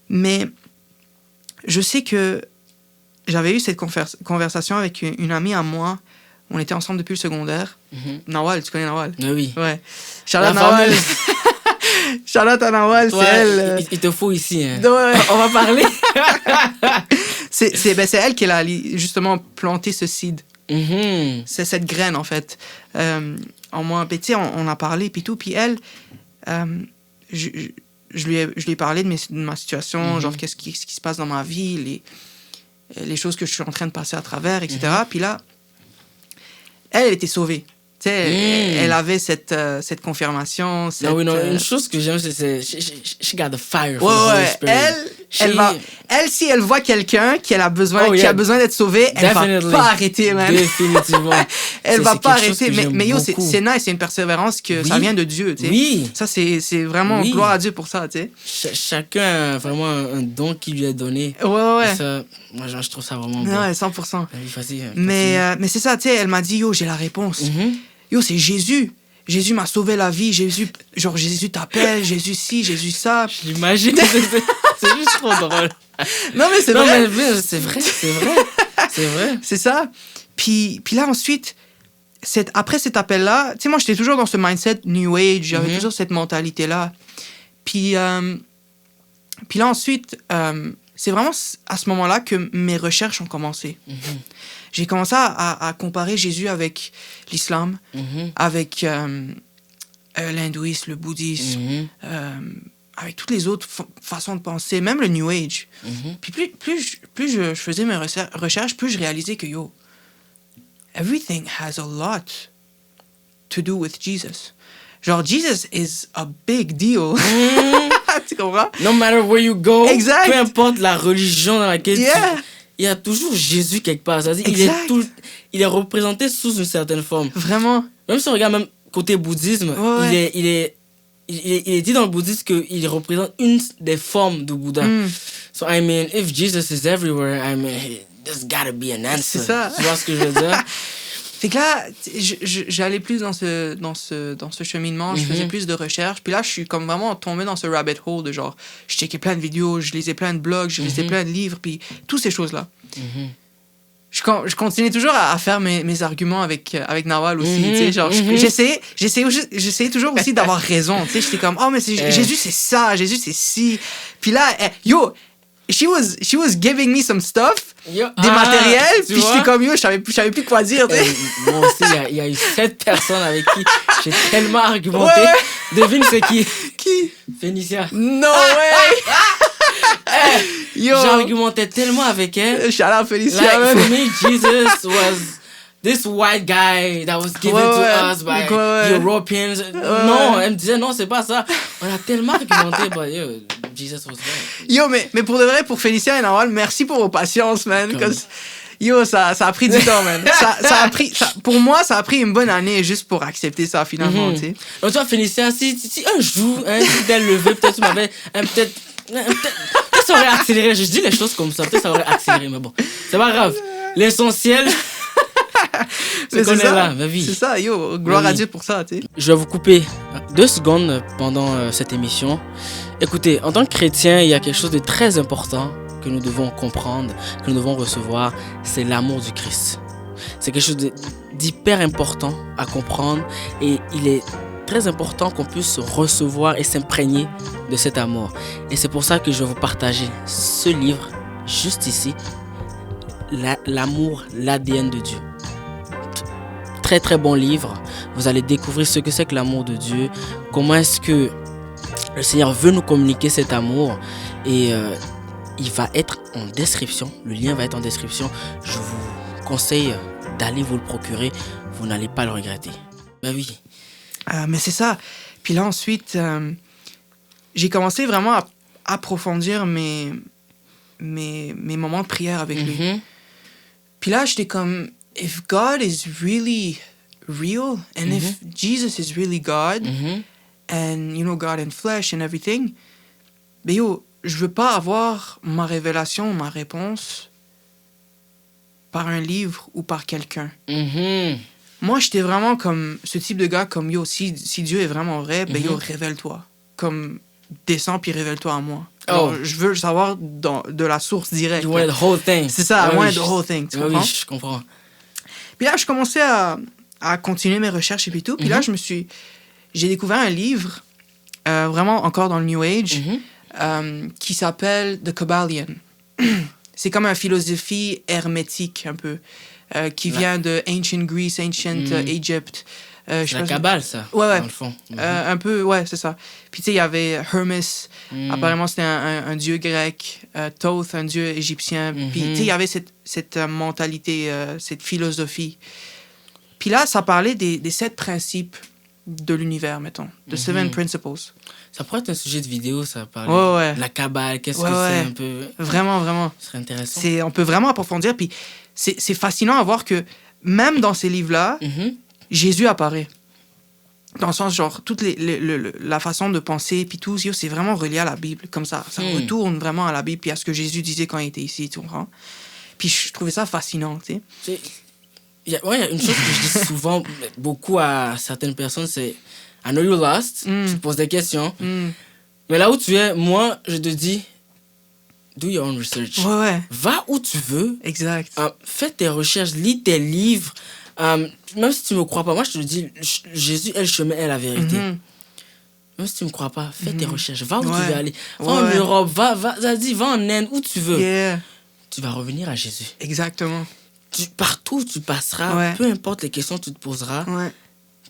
Mais je sais que j'avais eu cette conversation avec une amie à moi. On était ensemble depuis le secondaire. Nawal, tu connais Nawal? Oui. Ouais. Charlotte Nawal. Charlotte à Nawal, c'est elle. Il te faut ici. Hein. Ouais. On va parler. c'est elle qui a justement planté ce seed. C'est cette graine, en fait. En moi, tu sais, on a parlé, puis tout. Puis elle, je lui ai parlé de ma situation, genre qu'est-ce qui se passe dans ma vie, les choses que je suis en train de passer à travers, etc. Puis là, elle était sauvée. Tu sais, elle avait cette confirmation. Non, oui, non, une chose que j'aime, c'est she got the fire. Ouais, elle, si elle voit quelqu'un qui a besoin d'être sauvé, elle va pas arrêter, man. Définitivement. Elle va pas arrêter. Mais yo, c'est nice, c'est une persévérance que ça vient de Dieu, tu sais. Oui. Ça, c'est vraiment gloire à Dieu pour ça, tu sais. Chacun a vraiment un don qui lui est donné. Ouais. Ça, moi, je trouve ça vraiment bon. Ouais, 100%. Facile. Mais c'est ça, tu sais, elle m'a dit, yo, j'ai la réponse. Yo, c'est Jésus. Jésus m'a sauvé la vie. Jésus t'appelle. Jésus ci, Jésus ça. J'imagine. C'est juste trop drôle. Non, mais c'est vrai. Mais c'est vrai. C'est ça. Puis là, ensuite, après cet appel-là, tu sais, moi, j'étais toujours dans ce mindset New Age. J'avais toujours cette mentalité-là. Puis là, ensuite, c'est vraiment à ce moment-là que mes recherches ont commencé. J'ai commencé à comparer Jésus avec l'islam, avec l'hindouisme, le bouddhisme, avec toutes les autres façons de penser, même le New Age. Puis plus je faisais mes recherches, plus je réalisais que, yo, everything has a lot to do with Jesus. Genre, Jesus is a big deal. Tu comprends? No matter where you go, exact. Peu importe la religion dans laquelle il y a toujours Jésus quelque part. C'est-à-dire, il est représenté sous une certaine forme. Vraiment. Même si on regarde même côté bouddhisme, il est dit dans le bouddhisme qu'il représente une des formes du Bouddha. So, I mean, if Jesus is everywhere, I mean, there's gotta be an answer. C'est ça. Tu vois ce que je veux dire? Fait que là, j'allais plus dans ce cheminement, je faisais plus de recherches. Puis là, je suis comme vraiment tombé dans ce rabbit hole de genre, je checkais plein de vidéos, je lisais plein de blogs, je lisais plein de livres, puis toutes ces choses-là. Je continuais toujours à faire mes arguments avec Nawal aussi, tu sais, genre, j'essayais toujours aussi d'avoir raison, tu sais, j'étais comme, oh, mais Jésus, c'est ça, Jésus, c'est ci. Puis là, yo, she was giving me some stuff, des matériels, puis j'étais comme, yo, je savais plus quoi dire, tu sais. Moi aussi, il y a eu 7 personnes avec qui j'ai tellement argumenté. Devine c'est qui? Qui? Phénicia. No way! J'argumentais tellement avec elle. Shout out Félicia, like, for me, Jesus was this white guy that was given to us by Europeans. Non, elle me disait, non, c'est pas ça. On a tellement argumenté, but yo, Jesus was right. Yo, mais pour de vrai, pour Félicia et Nawal, merci pour vos patiences, man. Yo, ça a pris du temps, man. Pour moi, ça a pris une bonne année juste pour accepter ça, finalement, tu sais. Donc, toi, Félicia, si un jour, si t'es levé, peut-être tu m'avais, peut-être ça aurait accéléré. Je dis les choses comme ça, peut-être ça aurait accéléré, mais bon, c'est pas grave. L'essentiel, c'est qu'on est là, ma vie. C'est ça, yo, gloire à Dieu pour ça, tu sais. Je vais vous couper 2 secondes pendant cette émission. Écoutez, en tant que chrétien, il y a quelque chose de très important que nous devons comprendre, que nous devons recevoir, c'est l'amour du Christ. C'est quelque chose d'hyper important à comprendre et il est très important qu'on puisse recevoir et s'imprégner de cet amour. Et c'est pour ça que je vais vous partager ce livre, juste ici, L'amour, l'ADN de Dieu. Très très bon livre. Vous allez découvrir ce que c'est que l'amour de Dieu, comment est-ce que le Seigneur veut nous communiquer cet amour et il va être en description, le lien va être en description. Je vous conseille d'aller vous le procurer, vous n'allez pas le regretter. Ben oui. Mais c'est ça. Puis là, ensuite, j'ai commencé vraiment à approfondir mes moments de prière avec lui. Puis là, j'étais comme, if God is really real, and if Jesus is really God, and, you know, God in flesh and everything, ben yo, je veux pas avoir ma révélation, ma réponse par un livre ou par quelqu'un. Moi, j'étais vraiment comme ce type de gars, comme yo, si Dieu est vraiment vrai, ben yo, révèle-toi. Comme, descends puis révèle-toi à moi. Alors, je veux le savoir de la source directe. You want the whole thing. C'est ça, I want the whole thing. Tu comprends? Oui, je comprends. Puis là, je commençais à continuer mes recherches et puis tout. Puis là, j'ai découvert un livre, vraiment encore dans le New Age, qui s'appelle The Kabbalion. C'est comme une philosophie hermétique, un peu, qui vient de Ancient Greece, Ancient Egypt. C'est la Kabbale, ça, ouais. dans le fond. Un peu, ouais, c'est ça. Puis tu sais, il y avait Hermès, apparemment c'était un dieu grec, Thoth, un dieu égyptien. Puis tu sais, il y avait cette mentalité, cette philosophie. Puis là, ça parlait des 7 principes de l'univers, mettons. The 7 principles. Ça pourrait être un sujet de vidéo, ça, parler Ouais. de la Kabbale, qu'est-ce que Ouais. c'est un peu... Vraiment. Ce serait intéressant. On peut vraiment approfondir. Puis c'est fascinant à voir que même dans ces livres-là, Jésus apparaît. Dans le sens, genre, toute la façon de penser, puis tout, c'est vraiment relié à la Bible. Comme ça retourne vraiment à la Bible, puis à ce que Jésus disait quand il était ici, tu comprends? Puis je trouvais ça fascinant, tu sais. Il y a une chose que je dis souvent, beaucoup à certaines personnes, c'est I know you're lost, tu te poses des questions, mais là où tu es, moi, je te dis, do your own research. Ouais. Va où tu veux. Exact. Fais tes recherches, lis tes livres. Même si tu ne me crois pas, moi, je te dis, Jésus est le chemin et la vérité. Même si tu ne me crois pas, fais tes recherches. Va où tu veux aller. Va en Europe, va en Inde, où tu veux. Yeah. Tu vas revenir à Jésus. Exactement. Partout où tu passeras, peu importe les questions que tu te poseras,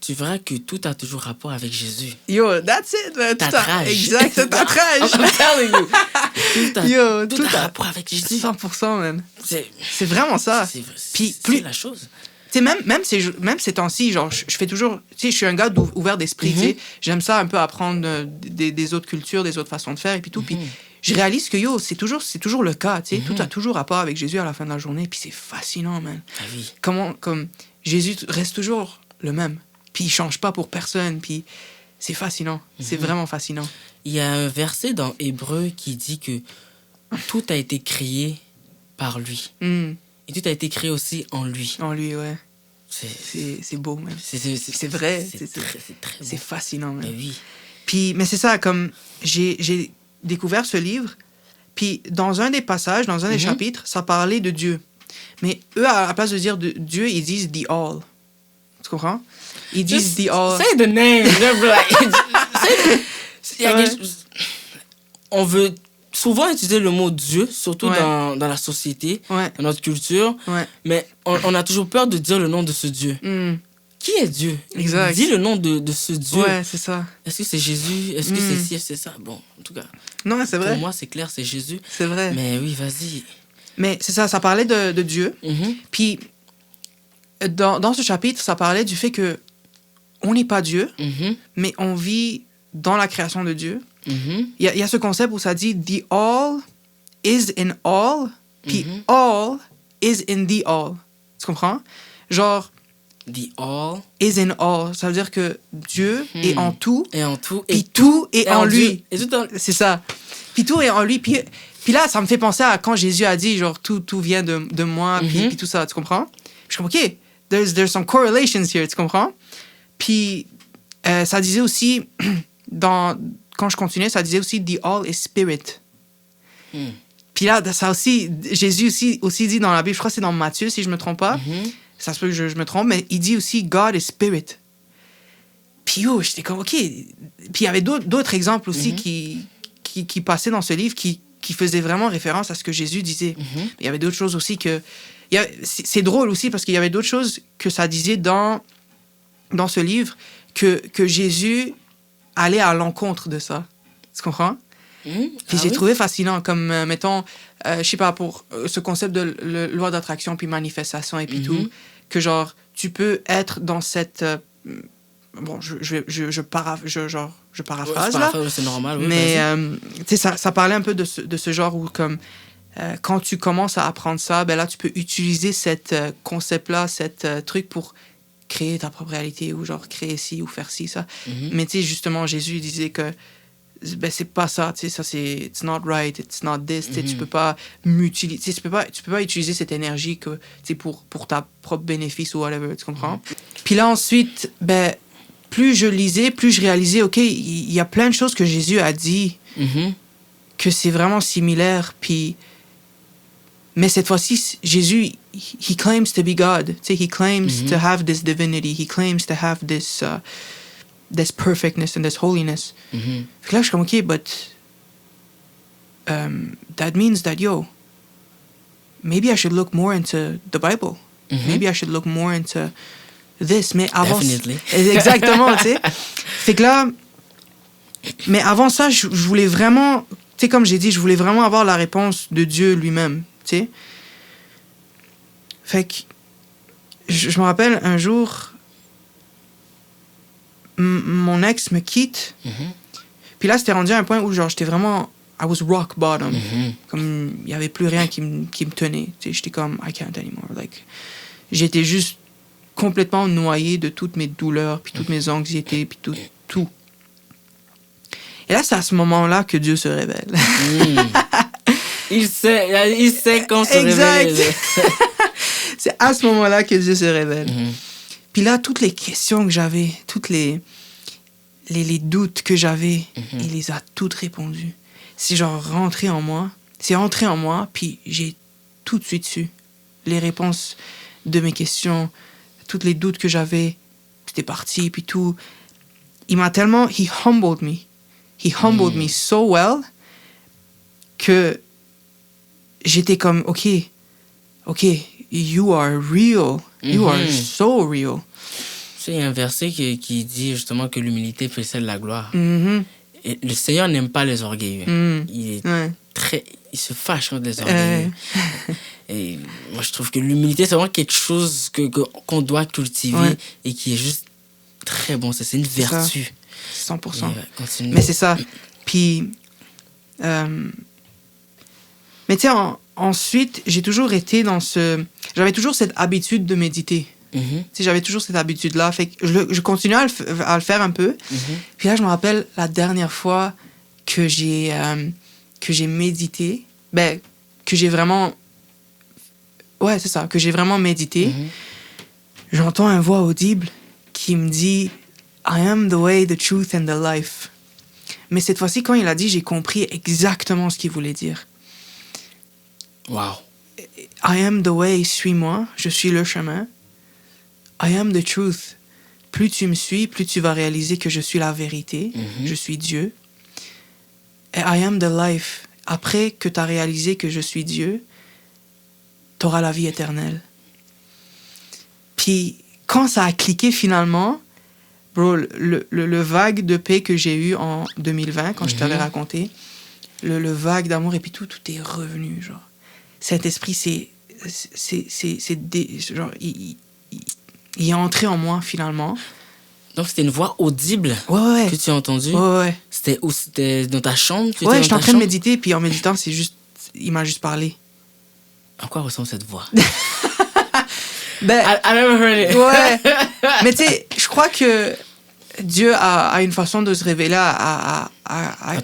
tu verras que tout a toujours rapport avec Jésus. Yo, that's it, man. T'attrages. Exact, c'est t'attrages. I'm telling you. Tout a rapport avec Jésus. 100%, man. C'est vraiment ça. C'est la chose. Tu sais, même ces temps-ci, genre, je fais toujours... Tu sais, je suis un gars ouvert d'esprit, tu sais. J'aime ça un peu apprendre des autres cultures, des autres façons de faire, et puis tout. Puis je réalise que, c'est toujours le cas, tu sais. Tout a toujours rapport avec Jésus à la fin de la journée, puis c'est fascinant, man. Ah oui. Comme Jésus reste toujours le même. Puis il change pas pour personne, puis c'est fascinant. C'est vraiment fascinant. Il y a un verset dans Hébreu qui dit que tout a été créé par lui. Et tout a été créé aussi en lui. En lui, ouais. C'est beau, même. C'est vrai. C'est très beau. C'est fascinant, même. Oui. Puis, mais c'est ça, comme j'ai découvert ce livre, puis dans un des passages, dans un des chapitres, ça parlait de Dieu. Mais eux, à la place de dire de Dieu, ils disent The All. Tu comprends? Ils disent The All. Say the name. On veut souvent utiliser le mot Dieu, surtout dans la société, dans notre culture. Mais on a toujours peur de dire le nom de ce Dieu. Qui est Dieu? Exact. Dis le nom de ce Dieu. Ouais, c'est ça. Est-ce que c'est Jésus? Est-ce que c'est ci? C'est ça? Bon, en tout cas. Non, c'est vrai. Pour moi, c'est clair, c'est Jésus. C'est vrai. Mais oui, vas-y. Mais c'est ça parlait de Dieu. Puis, dans ce chapitre, ça parlait du fait que on n'est pas Dieu, mais on vit dans la création de Dieu. Il y a ce concept où ça dit « The all is in all », puis « all is in the all ». Tu comprends? Genre... The all is in all. Ça veut dire que Dieu est en tout. Et en tout. Puis tout est en lui. Et tout en... C'est ça. Puis tout est en lui. Puis là, ça me fait penser à quand Jésus a dit, genre, tout vient de moi, puis tout ça, tu comprends? Je suis comme, OK, there's some correlations here, tu comprends? Puis ça disait aussi, quand je continuais, ça disait aussi, the all is spirit. Puis là, ça aussi, Jésus aussi dit dans la Bible, je crois que c'est dans Matthieu, si je me trompe pas, ça se peut que je me trompe, mais il dit aussi, God is spirit. Puis j'étais comme, OK. Puis il y avait d'autres exemples aussi qui passaient dans ce livre, qui faisaient vraiment référence à ce que Jésus disait. Il y avait d'autres choses aussi que... C'est drôle aussi, parce qu'il y avait d'autres choses que ça disait dans ce livre, que Jésus allait à l'encontre de ça. Tu comprends? Puis j'ai trouvé fascinant, comme, mettons, je sais pas, pour ce concept de loi d'attraction, puis manifestation, et puis tout, que genre, tu peux être dans cette... bon, je paraphrase, là. C'est normal, oui. Mais, tu sais, ça parlait un peu de ce genre où, comme, quand tu commences à apprendre ça, ben là, tu peux utiliser cette concept-là, cette truc pour créer ta propre réalité, ou genre, créer ci, ou faire ci, ça. Mais, tu sais, justement, Jésus disait que ben c'est pas ça, tu sais, ça c'est it's not right, it's not this, tu peux pas m'utiliser, tu peux pas utiliser cette énergie que, tu sais, pour ta propre bénéfice ou whatever, tu comprends? Puis là ensuite, ben plus je lisais, plus je réalisais, OK, il y a plein de choses que Jésus a dit que c'est vraiment similaire, puis mais cette fois-ci Jésus he claims to be God, tu sais, he claims to have this divinity, he claims to have this perfectness and this holiness. Fait là, je suis comme, OK, but that means that, maybe I should look more into the Bible. Maybe I should look more into this. Mais avant... Definitely. Exactement, tu sais. Fait que là... Mais avant ça, je voulais vraiment... Tu sais, comme j'ai dit, je voulais vraiment avoir la réponse de Dieu lui-même, tu sais. Fait que je me rappelle un jour, mon ex me quitte. Puis là, c'était rendu à un point où genre, j'étais vraiment... I was rock bottom. Comme il n'y avait plus rien qui me tenait. Tu sais, j'étais comme, I can't anymore. Like, j'étais juste complètement noyé de toutes mes douleurs, puis toutes mes anxiétés, puis tout. Et là, c'est à ce moment-là que Dieu se révèle. Il sait quand se révéler. C'est à ce moment-là que Dieu se révèle. Puis là, toutes les questions que j'avais, toutes les doutes que j'avais, il les a toutes répondues. C'est genre rentré en moi. C'est entré en moi, puis j'ai tout de suite su les réponses de mes questions, tous les doutes que j'avais, c'était parti, puis tout. Il m'a tellement... He humbled me. He humbled me so well que j'étais comme, OK, you are real. You are so real. Il y a un verset qui dit justement que l'humilité précède la gloire. Et le Seigneur n'aime pas les orgueilleux. Il se fâche contre les orgueilleux. Et moi, je trouve que l'humilité, c'est vraiment quelque chose qu'on doit cultiver et qui est juste très bon. C'est une vertu. 100%. Mais c'est ça. Puis, mais tu sais, ensuite, j'ai toujours été dans j'avais toujours cette habitude de méditer. J'avais toujours cette habitude-là. Fait que je continuais à le faire un peu. Puis là, je me rappelle la dernière fois que j'ai médité. Que j'ai vraiment... Ouais, c'est ça. Que j'ai vraiment médité. J'entends une voix audible qui me dit « I am the way, the truth and the life ». Mais cette fois-ci, quand il a dit, j'ai compris exactement ce qu'il voulait dire. Wow. I am the way, suis-moi. Je suis le chemin. I am the truth. Plus tu me suis, plus tu vas réaliser que je suis la vérité. Je suis Dieu. Et I am the life. Après que tu as réalisé que je suis Dieu, tu auras la vie éternelle. Puis, quand ça a cliqué finalement, bro, le vague de paix que j'ai eu en 2020, quand je t'avais raconté, le vague d'amour, et puis tout est revenu, genre. Cet esprit, genre, il est entré en moi, finalement. Donc, c'était une voix audible que tu as entendue? Ouais. C'était où? C'était dans ta chambre? Ouais, j'étais en train de méditer, puis en méditant, il m'a juste parlé. À quoi ressemble cette voix? I never heard it. Ouais. Mais tu sais, je crois que Dieu a une façon de se révéler à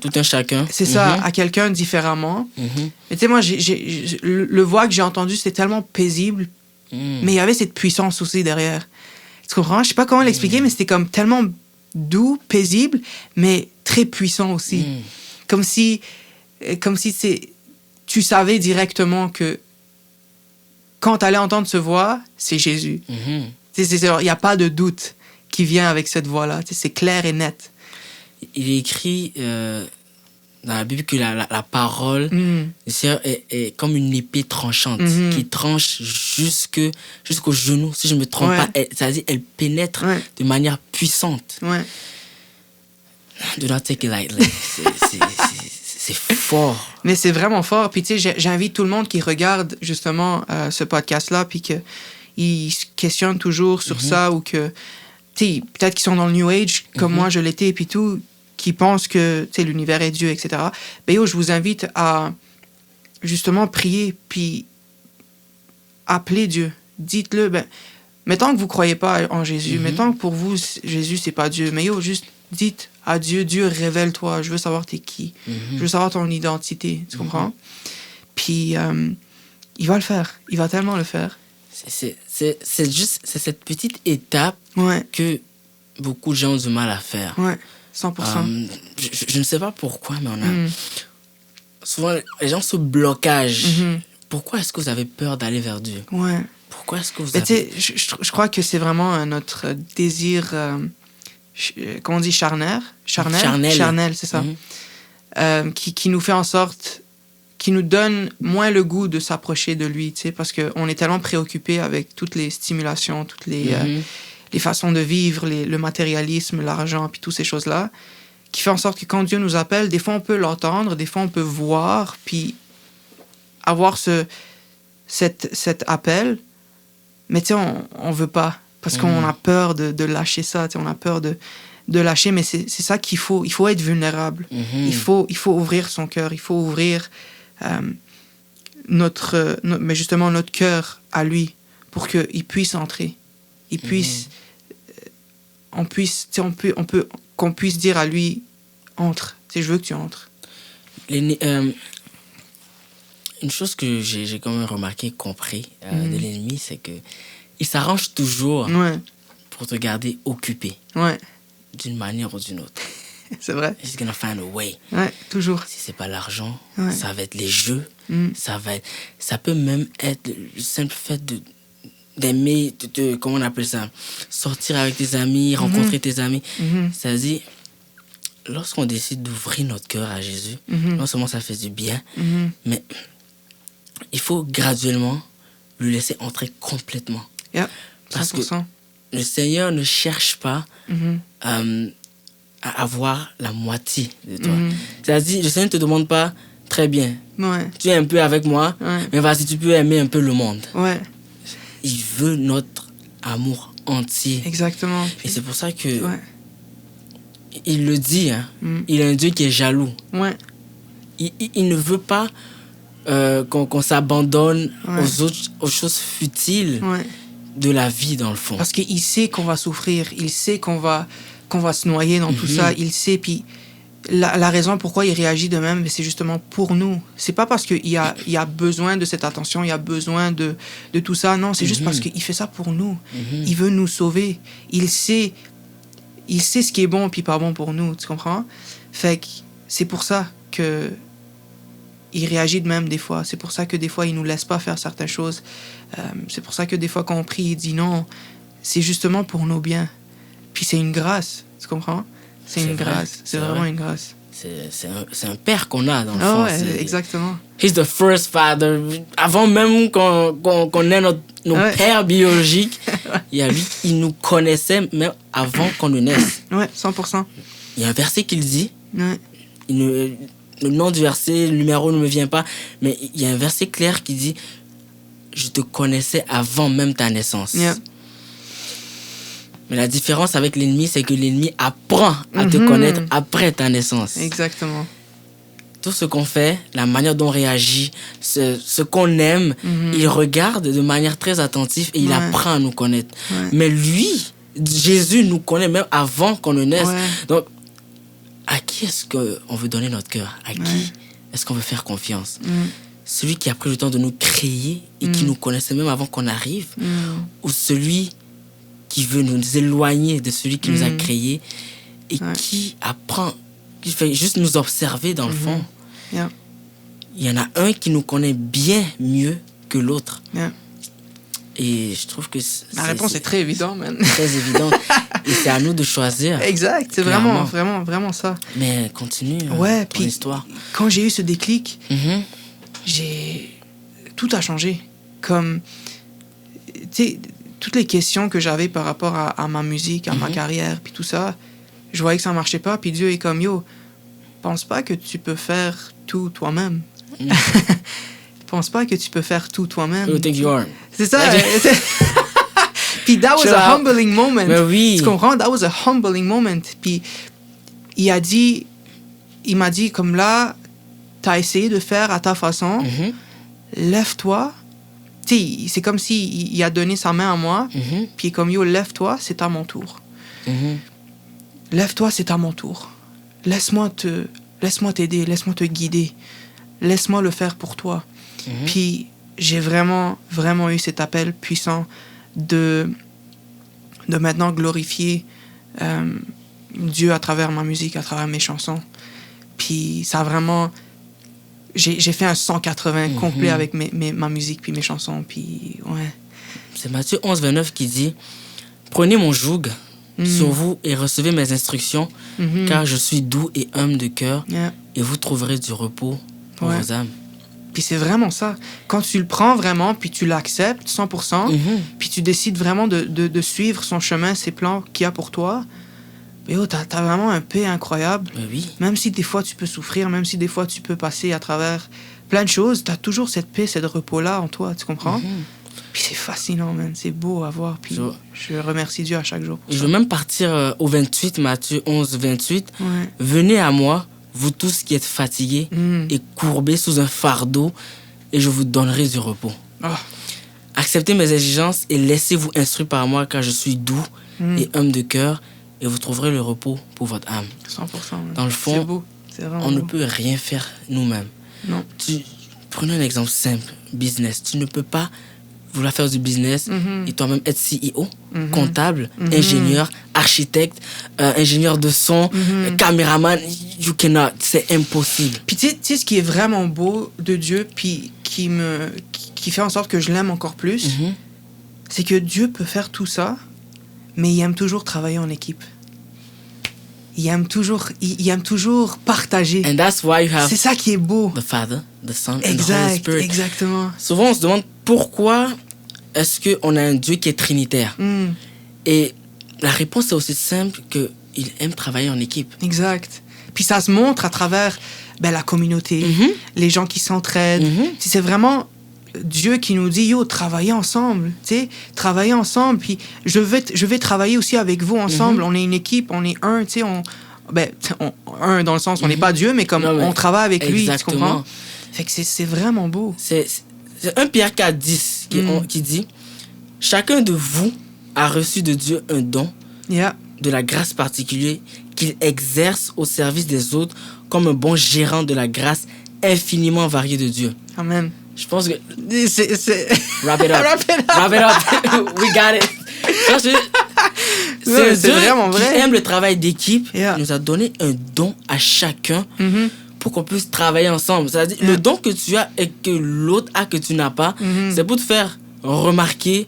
tout un chacun. C'est ça, à quelqu'un différemment. Mais tu sais, moi, le voix que j'ai entendu, c'était tellement paisible, mais il y avait cette puissance aussi derrière. Tu comprends? Je sais pas comment l'expliquer, mais c'était comme tellement doux, paisible, mais très puissant aussi. Comme si tu savais directement que quand tu allais entendre ce voix, c'est Jésus. Il n'y a pas de doute qui vient avec cette voix-là. C'est clair et net. Il est écrit dans la Bible que la parole est comme une épée tranchante qui tranche jusqu'au genou. Si je ne me trompe pas, c'est-à-dire elle pénètre de manière puissante. Do not take it lightly. C'est fort. Mais c'est vraiment fort. Puis tu sais, j'invite tout le monde qui regarde justement ce podcast-là, puis qu'ils se questionnent toujours sur ça, ou que, tu sais, peut-être qu'ils sont dans le New Age, comme moi je l'étais, puis tout, qui pensent que, tu sais, l'univers est Dieu, etc. Ben je vous invite à justement prier, puis appeler Dieu. Dites-le, mettons que vous croyez pas en Jésus, mettons que pour vous, Jésus, c'est pas Dieu, mais juste dites à Dieu, Dieu, révèle-toi, je veux savoir t'es qui, je veux savoir ton identité, tu comprends? Puis il va le faire, il va tellement le faire. C'est cette petite étape que beaucoup de gens ont du mal à faire. 100%. Je ne sais pas pourquoi, mais on a souvent les gens se blocagent. Pourquoi est-ce que vous avez peur d'aller vers Dieu? Pourquoi est-ce que vous avez... Je crois que c'est vraiment notre désir, comment on dit, charnel, c'est ça, qui nous fait en sorte, qui nous donne moins le goût de s'approcher de lui, tu sais, parce qu'on est tellement préoccupé avec toutes les stimulations, toutes les façons de vivre, le matérialisme, l'argent, puis toutes ces choses-là, qui fait en sorte que quand Dieu nous appelle, des fois on peut l'entendre, des fois on peut voir, puis avoir cet appel, Mais tu sais, on veut pas. Parce qu'on a peur de lâcher ça. On a peur de lâcher. Mais c'est ça qu'il faut. Il faut être vulnérable. Il faut ouvrir son cœur. Il faut ouvrir mais justement notre cœur à lui pour qu'il puisse entrer. Il puisse... qu'on puisse dire à lui, entre. Je veux que tu entres. Une chose que j'ai quand même remarqué, compris de l'ennemi, c'est que il s'arrange toujours pour te garder occupé. Ouais. D'une manière ou d'une autre. C'est vrai. He's gonna find a way. Ouais, toujours. Si c'est pas l'argent, ça va être les jeux. Ça peut même être le simple fait d'aimer, comment on appelle ça, sortir avec tes amis, rencontrer tes amis. C'est-à-dire, lorsqu'on décide d'ouvrir notre cœur à Jésus, non seulement ça fait du bien, mais il faut graduellement lui laisser entrer complètement. Yeah, parce que le Seigneur ne cherche pas à avoir la moitié de toi. C'est-à-dire, le Seigneur ne te demande pas, très bien, tu es un peu avec moi, mais vas-y, tu peux aimer un peu le monde. Ouais. Il veut notre amour entier. Exactement. Et c'est pour ça que il le dit, hein, il est un Dieu qui est jaloux. Ouais. Il ne veut pas qu'on s'abandonne aux choses futiles de la vie, dans le fond. Parce qu'il sait qu'on va souffrir, il sait qu'on va se noyer dans tout ça, il sait, puis la raison pourquoi il réagit de même, c'est justement pour nous. C'est pas parce qu'il y a besoin de cette attention, il y a besoin de tout ça, non, c'est juste parce qu'il fait ça pour nous. Il veut nous sauver. Il sait ce qui est bon puis pas bon pour nous, tu comprends? Fait que c'est pour ça que il réagit de même des fois. C'est pour ça que des fois, il nous laisse pas faire certaines choses. C'est pour ça que des fois, quand on prie, il dit non. C'est justement pour nos biens. Puis c'est une grâce, tu comprends? C'est une grâce. C'est vraiment une grâce. C'est un père qu'on a, dans le fond. Ouais, exactement. He's the first father. Avant même qu'on ait nos pères biologiques, il nous connaissait même avant qu'on ne naisse. Ouais, 100%. Il y a un verset qu'il dit. Le nom du verset, le numéro ne me vient pas, mais il y a un verset clair qui dit « Je te connaissais avant même ta naissance. Yeah. » Mais la différence avec l'ennemi, c'est que l'ennemi apprend à te connaître après ta naissance. Exactement. Tout ce qu'on fait, la manière dont on réagit, ce qu'on aime, il regarde de manière très attentive et il apprend à nous connaître. Mais lui, Jésus nous connaît même avant qu'on ne naisse. Donc, à qui est-ce qu'on veut donner notre cœur? À qui est-ce qu'on veut faire confiance? Celui qui a pris le temps de nous créer et qui nous connaissait même avant qu'on arrive? Ou celui qui veut nous éloigner de celui qui nous a créés et qui apprend, qui fait juste nous observer dans le fond? Il y en a un qui nous connaît bien mieux que l'autre. Et je trouve que la réponse est très évidente, man. Très évidente. Et c'est à nous de choisir. Exact, c'est vraiment ça. Mais continue ton histoire. Quand j'ai eu ce déclic, tout a changé. Comme, tu sais, toutes les questions que j'avais par rapport à ma musique, à ma carrière, puis tout ça, je voyais que ça marchait pas. Puis Dieu est comme, yo, pense pas que tu peux faire tout toi-même. Pense pas que tu peux faire tout toi-même. You think you are. C'est ça. Puis that was a humbling moment. Mais oui. Tu comprends? That was a humbling moment. Puis il m'a dit comme là, t'as essayé de faire à ta façon. Lève-toi. Tu sais, c'est comme s'il a donné sa main à moi. Puis comme yo, lève-toi, c'est à mon tour. Lève-toi, c'est à mon tour. Laisse-moi t'aider, laisse-moi te guider. Laisse-moi le faire pour toi. Puis j'ai vraiment eu cet appel puissant de maintenant glorifier Dieu à travers ma musique, à travers mes chansons. Puis ça a vraiment... J'ai fait un 180 complet avec ma musique puis mes chansons. Puis ouais. C'est Matthieu 11, 29 qui dit « Prenez mon joug sur vous et recevez mes instructions, car je suis doux et humble de cœur, et vous trouverez du repos pour vos âmes. » Puis c'est vraiment ça. Quand tu le prends vraiment, puis tu l'acceptes 100%, puis tu décides vraiment de suivre son chemin, ses plans qu'il y a pour toi, t'as vraiment un paix incroyable. Oui. Même si des fois tu peux souffrir, même si des fois tu peux passer à travers plein de choses, t'as toujours cette paix, ce repos-là en toi, tu comprends? Puis c'est fascinant, man. C'est beau à voir. Puis je remercie Dieu à chaque jour. Je veux même partir au 28, Matthieu 11, 28. Ouais. Venez à moi, vous tous qui êtes fatigués et courbés sous un fardeau, et je vous donnerai du repos. Oh. Acceptez mes exigences et laissez-vous instruire par moi, car je suis doux et humble de cœur, et vous trouverez le repos pour votre âme. 100%. Man. Dans le fond, c'est beau. C'est on ne peut rien faire nous-mêmes. Non. Prenons un exemple simple, business. Tu ne peux pas vouloir faire du business et toi-même être CEO, comptable, ingénieur, architecte, ingénieur de son, caméraman. You cannot. C'est impossible. Puis tu sais ce qui est vraiment beau de Dieu, puis qui fait en sorte que je l'aime encore plus, c'est que Dieu peut faire tout ça, mais il aime toujours travailler en équipe. Il aime toujours partager. And that's why you have c'est ça qui est beau. The Father, the Son, and the Holy Spirit. Exactement. Souvent, on se demande pourquoi est-ce qu'on a un Dieu qui est trinitaire. Et la réponse est aussi simple qu'il aime travailler en équipe. Exact. Puis ça se montre à travers la communauté, les gens qui s'entraident. C'est vraiment Dieu qui nous dit, yo, travaillez ensemble, tu sais, travaillez ensemble, puis je vais travailler aussi avec vous ensemble, on est une équipe, on est un, tu sais, un dans le sens, on n'est pas Dieu, mais comme on travaille avec lui, tu comprends? Fait que c'est vraiment beau. C'est 1 Pierre 4, 10 qui dit, chacun de vous a reçu de Dieu un don, de la grâce particulière qu'il exerce au service des autres comme un bon gérant de la grâce infiniment variée de Dieu. Amen. Je pense que... Wrap it up. Wrap it up. We got it. C'est vraiment vrai. Qui aime le travail d'équipe. Yeah. Il nous a donné un don à chacun pour qu'on puisse travailler ensemble. C'est-à-dire, le don que tu as et que l'autre a que tu n'as pas, c'est pour te faire remarquer,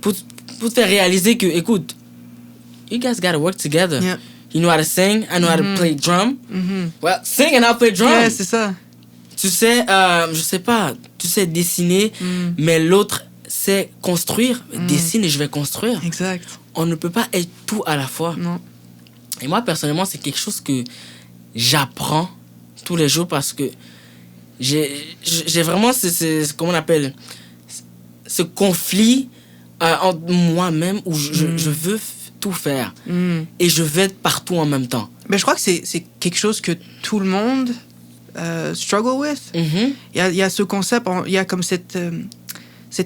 pour te faire réaliser que, écoute, you guys gotta work together. Yeah. You know how to sing, I know how to play drum. Well, sing and I'll play drum. Yeah, c'est ça. Tu sais, je sais pas, tu sais dessiner, mais l'autre sait construire. Dessine et je vais construire. Exact. On ne peut pas être tout à la fois. Non. Et moi, personnellement, c'est quelque chose que j'apprends tous les jours parce que j'ai vraiment comment on appelle, ce conflit entre moi-même où je veux tout faire et je veux être partout en même temps. Mais je crois que c'est quelque chose que tout le monde struggle with. Il y a ce concept, il y a comme cette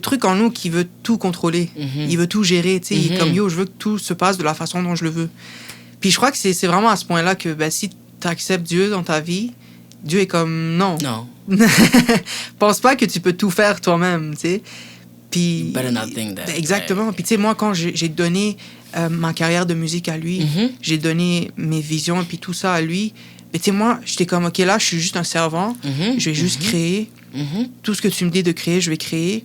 truc en nous qui veut tout contrôler. Il veut tout gérer. Tu sais, il est comme, yo, je veux que tout se passe de la façon dont je le veux. Puis je crois que c'est vraiment à ce point-là que si tu acceptes Dieu dans ta vie, Dieu est comme, non. Non. Pense pas que tu peux tout faire toi-même, tu sais. Puis, You better not think that. Exactement. Puis tu sais, moi, quand j'ai donné ma carrière de musique à lui, j'ai donné mes visions et puis tout ça à lui, mais tu sais, moi, j'étais comme, OK, là, je suis juste un servant. Je vais juste créer. Tout ce que tu me dis de créer, je vais créer.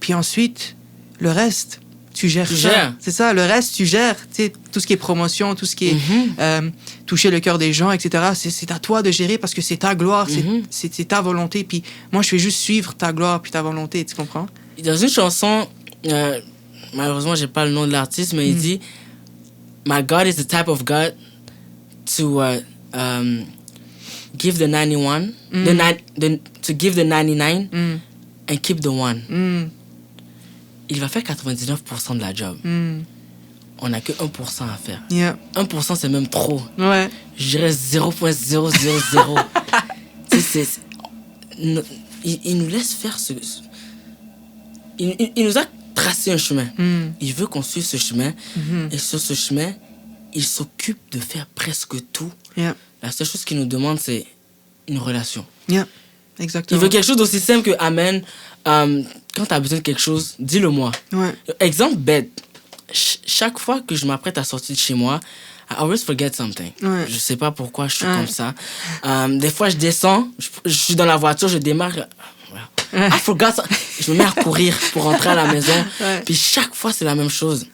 Puis ensuite, le reste, tu gères ça. C'est ça, le reste, tu gères. Tu sais, tout ce qui est promotion, tout ce qui est toucher le cœur des gens, etc., c'est à toi de gérer parce que c'est ta gloire, c'est ta volonté. Puis moi, je fais juste suivre ta gloire puis ta volonté, tu comprends? Dans une chanson, malheureusement, j'ai pas le nom de l'artiste, mais il dit My God is the type of God to give the 91, to give the 99 and keep the one. Il va faire 99% de la job. On n'a que 1% à faire. 1%, c'est même trop. Ouais. Je dirais 0.000. Il nous laisse faire ce... Il nous a tracé un chemin. Il veut qu'on suive ce chemin. Et sur ce chemin, il s'occupe de faire presque tout. La seule chose qu'il nous demande, c'est une relation. Exactement. Il veut quelque chose d'aussi simple que Amen. Quand tu as besoin de quelque chose, dis-le-moi. Exemple bête. Chaque fois que je m'apprête à sortir de chez moi, I always forget something. Je sais pas pourquoi je suis comme ça. Des fois, je descends, je suis dans la voiture, je démarre. I forgot something. Je me mets à courir pour rentrer à la maison. Puis chaque fois, c'est la même chose.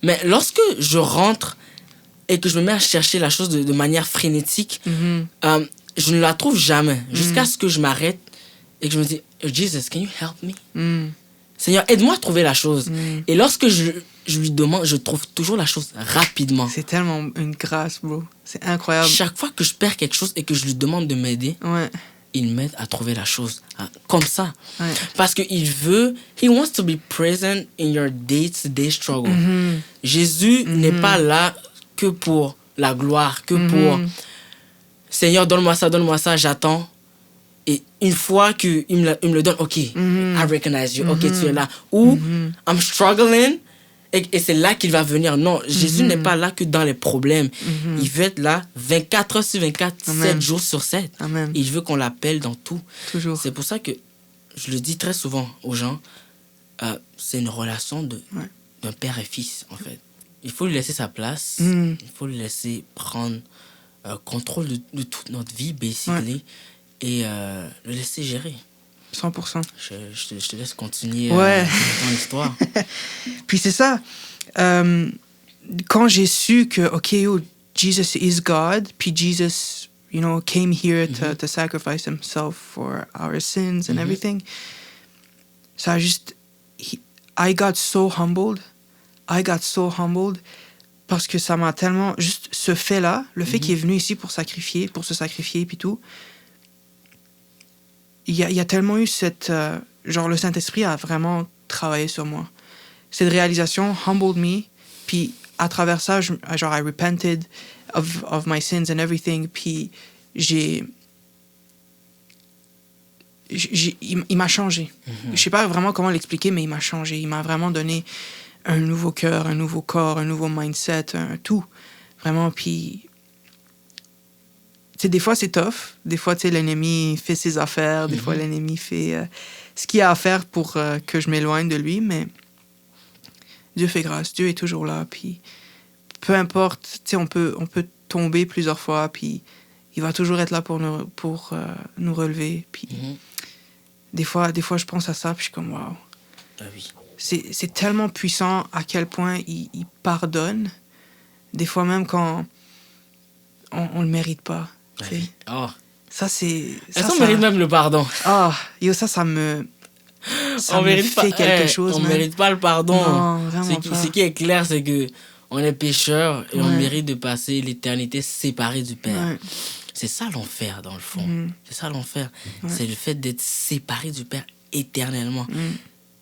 Mais lorsque je rentre et que je me mets à chercher la chose de manière frénétique, je ne la trouve jamais. Jusqu'à ce que je m'arrête et que je me dis, Jesus, can you help me? Seigneur, aide-moi à trouver la chose. Et lorsque je lui demande, je trouve toujours la chose rapidement. C'est tellement une grâce, bro. C'est incroyable. Chaque fois que je perds quelque chose et que je lui demande de m'aider, il m'aide à trouver la chose comme ça. Ouais. Parce qu'il veut, he wants to be present in your day-to-day struggle. Jésus n'est pas là que pour la gloire, que pour Seigneur, donne-moi ça, j'attends. Et une fois qu'il me le donne, OK, I recognize you, OK, tu es là. Ou I'm struggling, et c'est là qu'il va venir. Non, Jésus n'est pas là que dans les problèmes. Il veut être là 24 heures sur 24, Amen. 7 jours sur 7. Amen. Il veut qu'on l'appelle dans tout. Toujours. C'est pour ça que je le dis très souvent aux gens, c'est une relation d'un père et fils, en fait. Il faut lui laisser sa place, il faut lui laisser prendre contrôle de toute notre vie, basically, et le laisser gérer. 100%. Je te laisse continuer ton histoire. Puis c'est ça. Quand j'ai su que, OK, Jesus is God, puis Jesus, came here to sacrifice himself for our sins and everything, ça a juste... I got so humbled. Parce que ça m'a tellement... Juste ce fait-là, le fait qu'il est venu ici pour se sacrifier, puis tout, il y a tellement eu cette... genre, le Saint-Esprit a vraiment travaillé sur moi. Cette réalisation humbled me, puis à travers ça, I repented of my sins and everything, puis il m'a changé. Je sais pas vraiment comment l'expliquer, mais il m'a changé. Il m'a vraiment donné un nouveau cœur, un nouveau corps, un nouveau mindset, tout. Vraiment, puis... des fois, c'est tough. Des fois, l'ennemi fait ses affaires. Des fois, l'ennemi fait ce qu'il a à faire pour que je m'éloigne de lui. Mais Dieu fait grâce. Dieu est toujours là. Puis, peu importe, on peut tomber plusieurs fois. Puis, il va toujours être là pour nous relever. Puis, des fois, je pense à ça. Puis, je suis comme, waouh. Ah oui. C'est tellement puissant à quel point il pardonne. Des fois, même quand on le mérite pas. Ah oui. Oh. Ça, c'est... Ça mérite même le pardon. Ah, ça me... Ça on me mérite fait pas, quelque chose, on man. mérite pas le pardon. Non, vraiment pas. Ce qui est clair, c'est que on est pécheurs et on mérite de passer l'éternité séparés du Père. Ouais. C'est ça l'enfer, dans le fond. C'est ça l'enfer. C'est le fait d'être séparé du Père éternellement.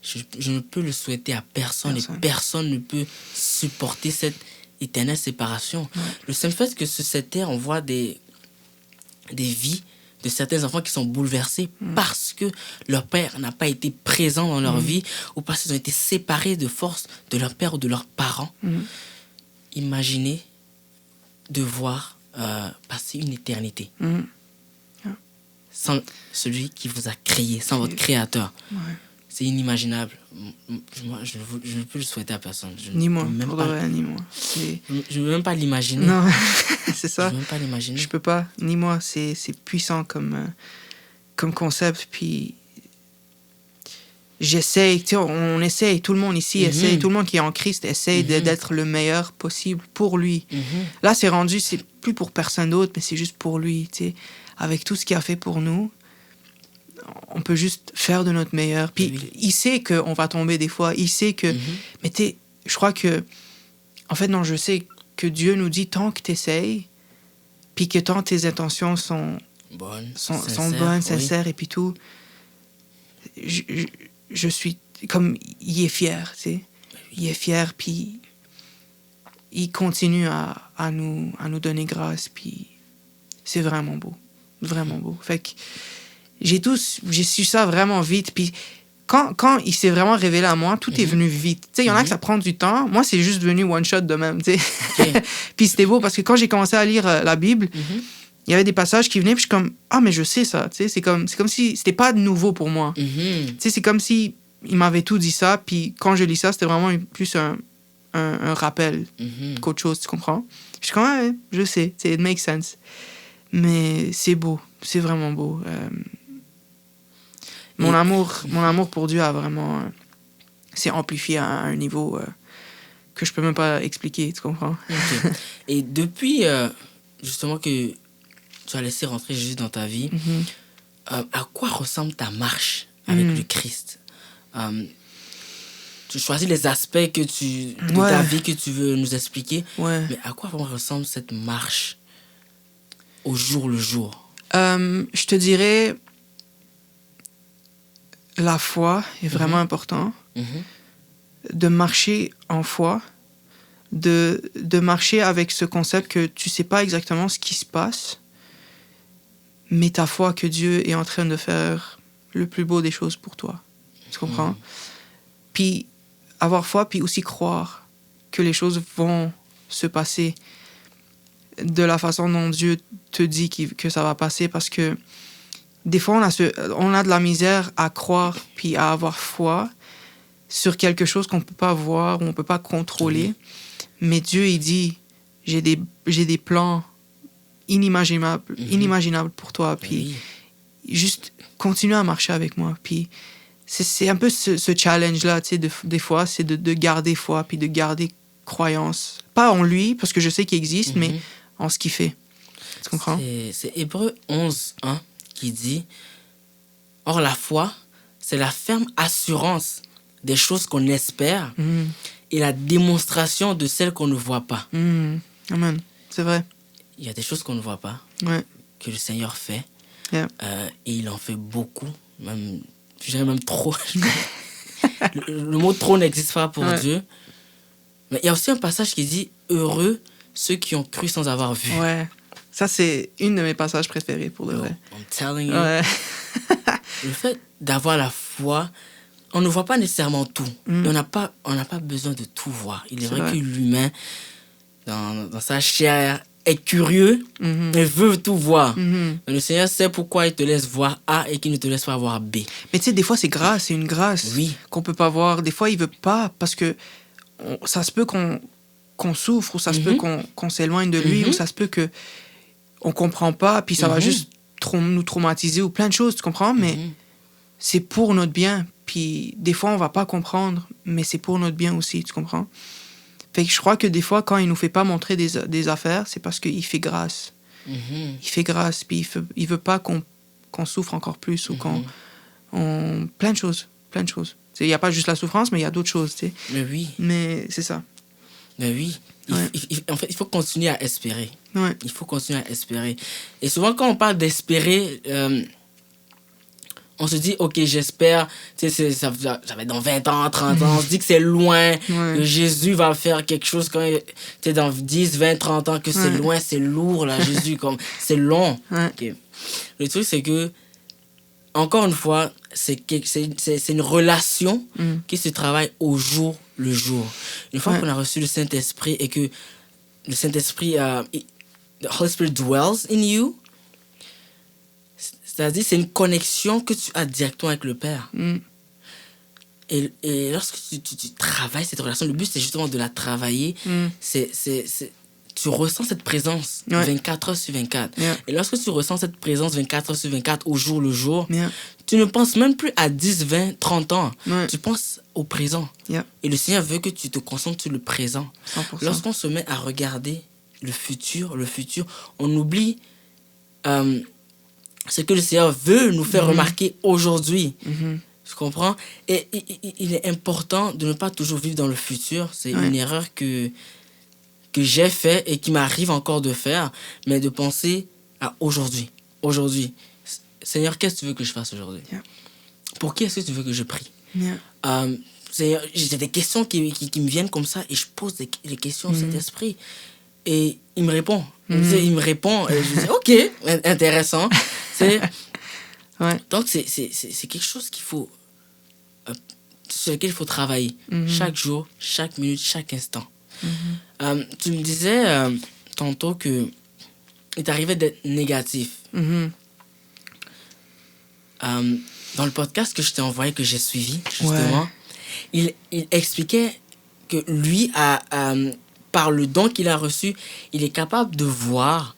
Je ne peux le souhaiter à personne. Et personne ne peut supporter cette éternelle séparation. Le simple fait que sur cette terre, on voit des vies de certains enfants qui sont bouleversés parce que leur père n'a pas été présent dans leur vie ou parce qu'ils ont été séparés de force de leur père ou de leurs parents. Imaginez devoir passer une éternité sans celui qui vous a créé, sans votre créateur. C'est inimaginable. Moi, je ne peux le souhaiter à personne. Ni moi. Ni moi. Je ne veux même pas l'imaginer. Non, c'est ça. Je ne veux même pas l'imaginer. Je peux pas. Ni moi. C'est puissant comme concept. Puis j'essaye. On essaye. Tout le monde ici essaye. Tout le monde qui est en Christ essaye d'être le meilleur possible pour lui. Là, c'est rendu, c'est plus pour personne d'autre, mais c'est juste pour lui. Avec tout ce qu'il a fait pour nous, on peut juste faire de notre meilleur. Puis il sait qu'on va tomber des fois. Il sait que... Mais je crois que... En fait, non, je sais que Dieu nous dit tant que tu essayes, puis que tant tes intentions sont bonnes, sincères, et puis tout, je suis... Comme, il est fier, tu sais. Il est fier, puis il continue à nous donner grâce, puis c'est vraiment beau. Vraiment beau. Fait que j'ai su ça vraiment vite. Puis quand il s'est vraiment révélé à moi, tout est venu vite. Tu sais, il y en a que ça prend du temps. Moi, c'est juste venu one shot de même, tu sais. Okay. Puis c'était beau parce que quand j'ai commencé à lire la Bible, il y avait des passages qui venaient, puis je suis comme, ah, mais je sais ça. Tu sais, c'est comme si c'était pas nouveau pour moi. Tu sais, c'est comme si il m'avait tout dit ça, puis quand je lis ça, c'était vraiment plus un rappel qu'autre chose, tu comprends? Je suis comme, ouais, je sais, it makes sense. Mais c'est beau, c'est vraiment beau. Mon amour pour Dieu a vraiment... s'est amplifié à un niveau que je peux même pas expliquer, tu comprends? Okay. Et depuis, justement, que tu as laissé rentrer Jésus dans ta vie, à quoi ressemble ta marche avec le Christ? Tu choisis les aspects de ta vie que tu veux nous expliquer, mais à quoi ressemble cette marche au jour le jour? Je te dirais, la foi est vraiment important. De marcher en foi, de marcher avec ce concept que tu sais pas exactement ce qui se passe, mais ta foi que Dieu est en train de faire le plus beau des choses pour toi. Tu comprends? Puis avoir foi, puis aussi croire que les choses vont se passer de la façon dont Dieu te dit que ça va passer, parce que des fois, on a de la misère à croire puis à avoir foi sur quelque chose qu'on peut pas voir ou on peut pas contrôler. Mais Dieu, il dit, j'ai des plans inimaginables pour toi. Puis juste continue à marcher avec moi. Puis c'est un peu ce challenge-là, tu sais, des fois, c'est de garder foi puis de garder croyance. Pas en lui, parce que je sais qu'il existe, mais en ce qu'il fait. Tu comprends? C'est Hébreux 11:1 qui dit « Or la foi, c'est la ferme assurance des choses qu'on espère et la démonstration de celles qu'on ne voit pas. » Amen. C'est vrai. Il y a des choses qu'on ne voit pas, que le Seigneur fait, et il en fait beaucoup, même, je dirais même trop. le mot « trop » n'existe pas pour Dieu. Mais il y a aussi un passage qui dit « Heureux ceux qui ont cru sans avoir vu. » Ouais. Ça, c'est une de mes passages préférés pour le vrai. I'm telling you. Ouais. Le fait d'avoir la foi, on ne voit pas nécessairement tout. Et on n'a pas besoin de tout voir. Il est vrai que l'humain, dans sa chair, est curieux et veut tout voir. Mais le Seigneur sait pourquoi il te laisse voir A et qu'il ne te laisse pas voir B. Mais tu sais, des fois, c'est grâce, c'est une grâce qu'on peut pas voir. Des fois, il veut pas parce que ça se peut qu'on souffre, ou ça se peut qu'on s'éloigne de lui, ou ça se peut que on comprend pas, puis ça va juste nous traumatiser ou plein de choses, tu comprends? Mais c'est pour notre bien. Puis des fois, on va pas comprendre, mais c'est pour notre bien aussi, tu comprends? Fait que je crois que des fois, quand il nous fait pas montrer des affaires, c'est parce qu'il fait grâce. Il fait grâce, puis il veut pas qu'on souffre encore plus, ou plein de choses. Il n'y a pas juste la souffrance, mais il y a d'autres choses, tu sais. Mais oui. Mais c'est ça. Mais oui. En fait, il faut continuer à espérer. Il faut continuer à espérer. Et souvent, quand on parle d'espérer, on se dit, OK, j'espère, tu sais, ça va être dans 20 ans, 30 ans, on se dit que c'est loin, que Jésus va faire quelque chose quand, tu sais, dans 10, 20, 30 ans, que c'est loin, c'est lourd, là, Jésus, comme, c'est long. Okay. Le truc, c'est que, encore une fois, c'est une relation qui se travaille au jour le jour. Une fois qu'on a reçu le Saint-Esprit et que le Saint-Esprit, the Holy Spirit dwells in you, c'est-à-dire c'est une connexion que tu as directement avec le Père. Et lorsque tu travailles cette relation, le but c'est justement de la travailler, tu ressens cette présence 24 heures sur 24. Et lorsque tu ressens cette présence 24 heures sur 24 au jour le jour, tu ne penses même plus à 10, 20, 30 ans. Tu penses au présent. Et le Seigneur veut que tu te concentres sur le présent. 100%. Lorsqu'on se met à regarder le futur, on oublie ce que le Seigneur veut nous faire remarquer aujourd'hui. Tu comprends? Et il est important de ne pas toujours vivre dans le futur. C'est une erreur que j'ai fait et qui m'arrive encore de faire, mais de penser à aujourd'hui. Aujourd'hui. Seigneur, qu'est-ce que tu veux que je fasse aujourd'hui? Pour qui est-ce que tu veux que je prie? Seigneur, j'ai des questions qui me viennent comme ça et je pose des questions au Saint-Esprit. Et il me répond. Il me répond et je dis, OK, intéressant. Donc, c'est quelque chose qu'il faut, sur lequel il faut travailler. Chaque jour, chaque minute, chaque instant. Tu me disais tantôt que il t'arrivait d'être négatif. Dans le podcast que je t'ai envoyé, que j'ai suivi, justement, il expliquait que lui, par le don qu'il a reçu, il est capable de voir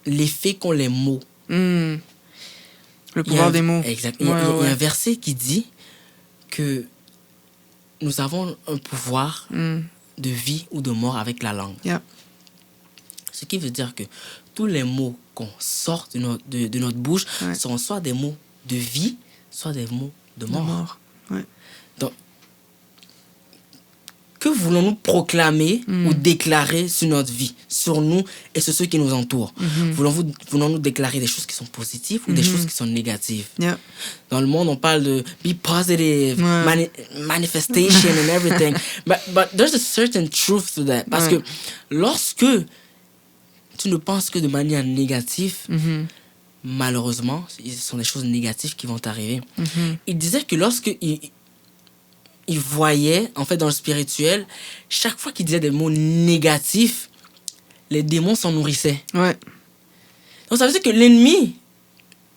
l'effet qu'ont les mots. Le pouvoir des mots. Exact. Il y a un verset qui dit que nous avons un pouvoir de vie ou de mort avec la langue. Ce qui veut dire que tous les mots qu'on sort de notre bouche sont soit des mots de vie, soit des mots de mort. Donc, que voulons-nous proclamer ou déclarer sur notre vie, sur nous et sur ceux qui nous entourent? Voulons-nous déclarer des choses qui sont positives ou des choses qui sont négatives? Yeah. Dans le monde, on parle de be positive, manifestation and everything. But there's a certain truth to that. Parce que lorsque tu ne penses que de manière négative, malheureusement, ce sont des choses négatives qui vont t'arriver. Il disait que lorsque il voyait, en fait, dans le spirituel, chaque fois qu'il disait des mots négatifs, les démons s'en nourrissaient. Ouais. Donc ça veut dire que l'ennemi,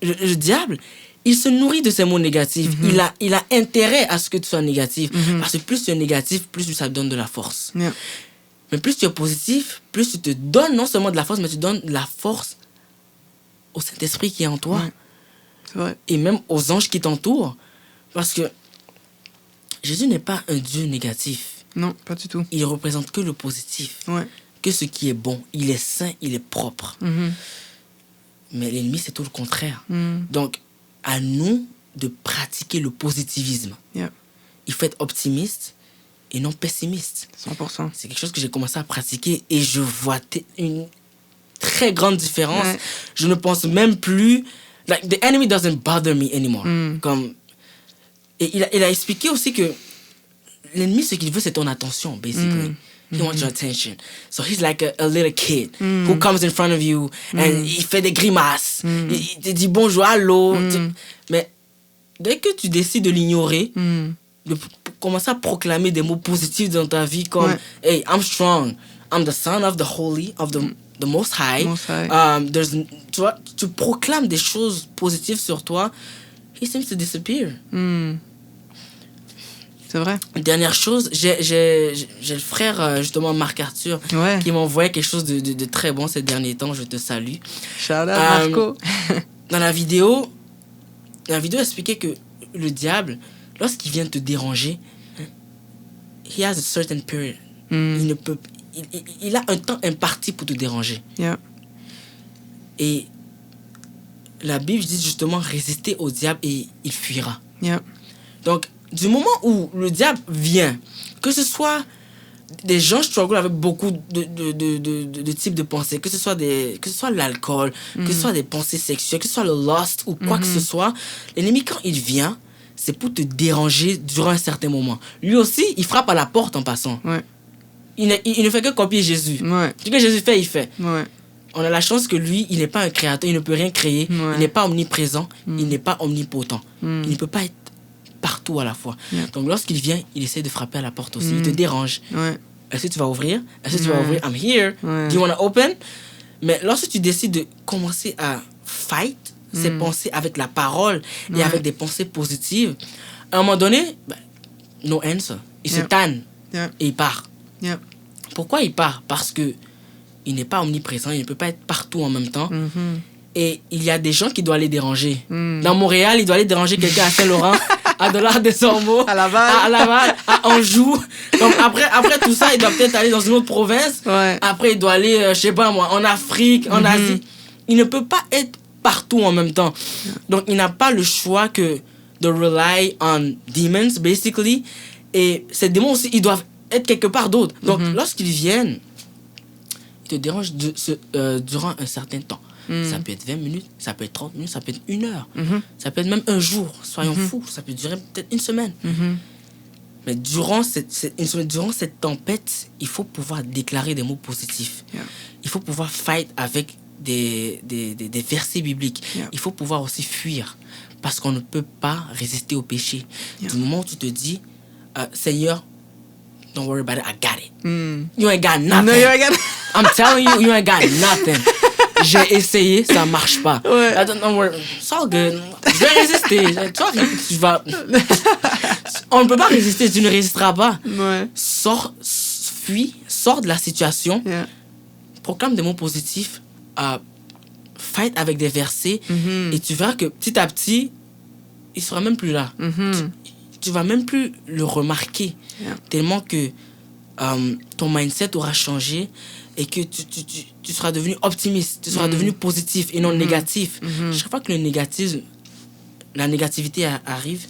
le diable, il se nourrit de ces mots négatifs. Il a intérêt à ce que tu sois négatif. Parce que plus tu es négatif, plus ça te donne de la force. Yeah. Mais plus tu es positif, plus tu te donnes non seulement de la force, mais tu donnes de la force au Saint-Esprit qui est en toi. Ouais. C'est vrai. Et même aux anges qui t'entourent. Parce que Jésus n'est pas un Dieu négatif. Non, pas du tout. Il représente que le positif. Ouais. Que ce qui est bon. Il est saint, il est propre. Mais l'ennemi, c'est tout le contraire. Donc, à nous de pratiquer le positivisme. Yeah. Il faut être optimiste et non pessimiste. 100%. C'est quelque chose que j'ai commencé à pratiquer et je vois une très grande différence. Ouais. Je ne pense même plus... Like, the enemy doesn't bother me anymore. Comme, et il a expliqué aussi que l'ennemi, ce qu'il veut, c'est ton attention, basically. He wants your attention. So he's like a little kid who comes in front of you and il fait des grimaces. Il te dit bonjour, allô. Mais dès que tu décides de l'ignorer, de commencer à proclamer des mots positifs dans ta vie comme hey, I'm strong, I'm the son of the holy, of the most high. Most high. Tu vois, tu proclames des choses positives sur toi, he seems to disappear. C'est vrai. Dernière chose, j'ai le frère, justement, Marc Arthur, qui m'a envoyé quelque chose de très bon ces derniers temps. Je te salue. Shout out Marco. Dans la vidéo expliquait que le diable, lorsqu'il vient te déranger, he has a certain period. Il a un temps imparti pour te déranger. Yeah. Et la Bible dit justement résister au diable et il fuira. Yeah. Donc, du moment où le diable vient, que ce soit des gens struggle avec beaucoup de types de pensées, que ce soit l'alcool, que ce soit des pensées sexuelles, que ce soit le lust ou quoi que ce soit, l'ennemi, quand il vient, c'est pour te déranger durant un certain moment. Lui aussi, il frappe à la porte en passant. Ouais. Il ne fait que copier Jésus. Ouais. Ce que Jésus fait, il fait. Ouais. On a la chance que lui, il n'est pas un créateur, il ne peut rien créer, il n'est pas omniprésent, il n'est pas omnipotent. Il ne peut pas être partout à la fois. Donc lorsqu'il vient, il essaie de frapper à la porte aussi. Il te dérange. Est-ce que tu vas ouvrir? Est-ce que tu vas ouvrir? I'm here. Do you want to open? Mais lorsque tu décides de commencer à fight ces pensées avec la parole et avec des pensées positives, à un moment donné, no answer. Il se tanne et il part. Pourquoi il part? Parce que il n'est pas omniprésent, il ne peut pas être partout en même temps. Et il y a des gens qui doivent aller déranger. Dans Montréal, il doit aller déranger quelqu'un à Saint-Laurent, à Dollard-des-Ormeaux, à Laval, à Anjou. Donc après tout ça, il doit peut-être aller dans une autre province. Après, il doit aller, je sais pas moi, en Afrique, en Asie. Il ne peut pas être partout en même temps. Donc, il n'a pas le choix que de rely on demons, basically. Et ces démons aussi, ils doivent être quelque part d'autre. Donc, lorsqu'ils viennent, ils te dérangent durant un certain temps. Ça peut être 20 minutes, ça peut être 30 minutes, ça peut être 1 heure. Ça peut être même un jour, soyons fous. Ça peut durer peut-être une semaine. Mais durant cette tempête, il faut pouvoir déclarer des mots positifs. Il faut pouvoir fight avec des versets bibliques. Il faut pouvoir aussi fuir. Parce qu'on ne peut pas résister au péché. Du moment où tu te dis, Seigneur, don't worry about it, I got it. You ain't got nothing. No, you ain't got... I'm telling you, you ain't got nothing. J'ai essayé, ça marche pas. Don't worry, it's all good. Je vais résister. Tu vas... On ne peut pas résister, tu ne résisteras pas. Fuis, sors de la situation. Proclame des mots positifs. Fight avec des versets. Et tu verras que petit à petit, il sera même plus là. Tu vas même plus le remarquer. Tellement que ton mindset aura changé et que tu seras devenu optimiste, tu seras devenu positif et non négatif. Chaque fois que la négativité arrive,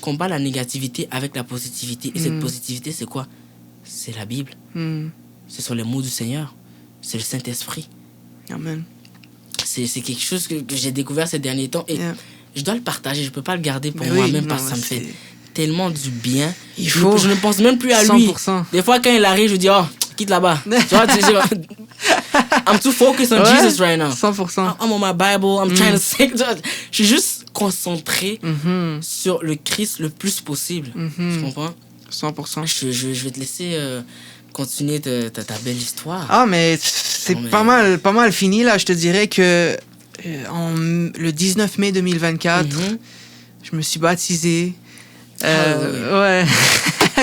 combat la négativité avec la positivité. Et cette positivité, c'est quoi? c'est la Bible. Mm. Ce sont les mots du Seigneur. C'est le Saint-Esprit. Amen. C'est quelque chose que j'ai découvert ces derniers temps. Et Yeah. je dois le partager. Je ne peux pas le garder pour Mais moi-même oui, parce que non, ça me fait c'est- tellement du bien. Il faut. Je ne pense même plus à lui. 100%. Des fois, quand il arrive, je dis, oh, quitte là-bas. Tu vois, I'm too focused on Ouais, Jesus right now. 100%. I'm on my Bible. I'm trying to sing. Je suis juste concentré Mhm. sur le Christ le plus possible. Tu comprends? 100%. Je vais te laisser continuer ta belle histoire. Ah, mais c'est Non, mais- pas mal fini, là. Je te dirais que le 19 mai 2024, Mhm. je me suis baptisé. Ouais.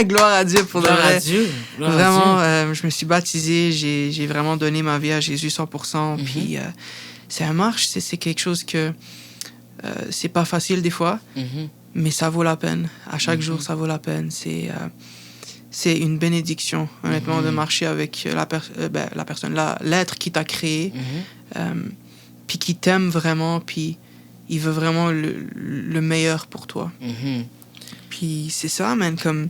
Gloire à Dieu pour Gloire de à vrai. Dieu. Gloire à Vraiment, Dieu. je me suis baptisé. J'ai vraiment donné ma vie à Jésus 100%. Puis c'est un marche. C'est quelque chose que c'est pas facile des fois, Mhm. mais ça vaut la peine. À chaque jour, ça vaut la peine. C'est une bénédiction, honnêtement, de marcher avec la personne, l'être qui t'a créé, puis qui t'aime vraiment, puis il veut vraiment le meilleur pour toi. Mhm. Puis c'est ça, man, comme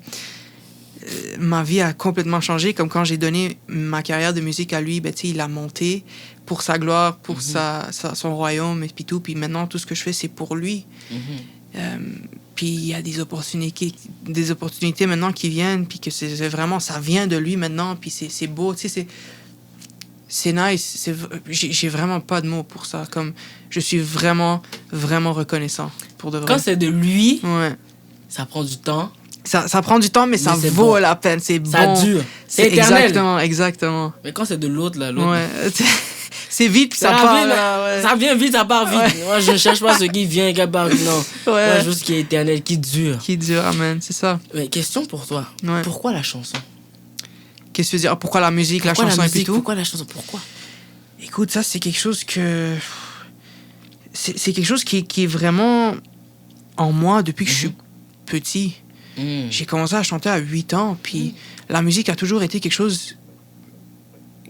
ma vie a complètement changé, comme quand j'ai donné ma carrière de musique à lui, ben, tu sais, il a monté pour sa gloire, pour son royaume, et puis tout, puis maintenant, tout ce que je fais, c'est pour lui. Puis il y a des opportunités maintenant qui viennent, puis que c'est vraiment, ça vient de lui maintenant, puis c'est beau, tu sais, c'est nice. J'ai vraiment pas de mots pour ça. Comme, je suis vraiment, vraiment reconnaissant pour de vrai. Quand c'est de lui, Ouais. ça prend du temps. Ça prend du temps, mais ça c'est vaut bon. la peine. C'est Ça bon. dure. C'est éternel. Exactement. Mais quand c'est de l'autre, là, l'autre. Ouais. C'est vite, puis ça Ça part. vient, Là, ouais. ça vient vite, ça part vite. Ouais. Moi, je ne cherche pas ce qui vient et qui part vite. Non. Ouais. Moi, je veux ce qui est éternel, qui dure. Qui dure, amen. C'est ça. Mais question pour toi. Ouais. Pourquoi la chanson? Qu'est-ce que tu veux dire? Ah, pourquoi la musique, Pourquoi la chanson la et puis musique? tout? Pourquoi la chanson? Pourquoi? Écoute, ça, c'est quelque chose que... C'est quelque chose qui est vraiment en moi depuis que je suis petit. J'ai commencé à chanter à 8 ans, puis la musique a toujours été quelque chose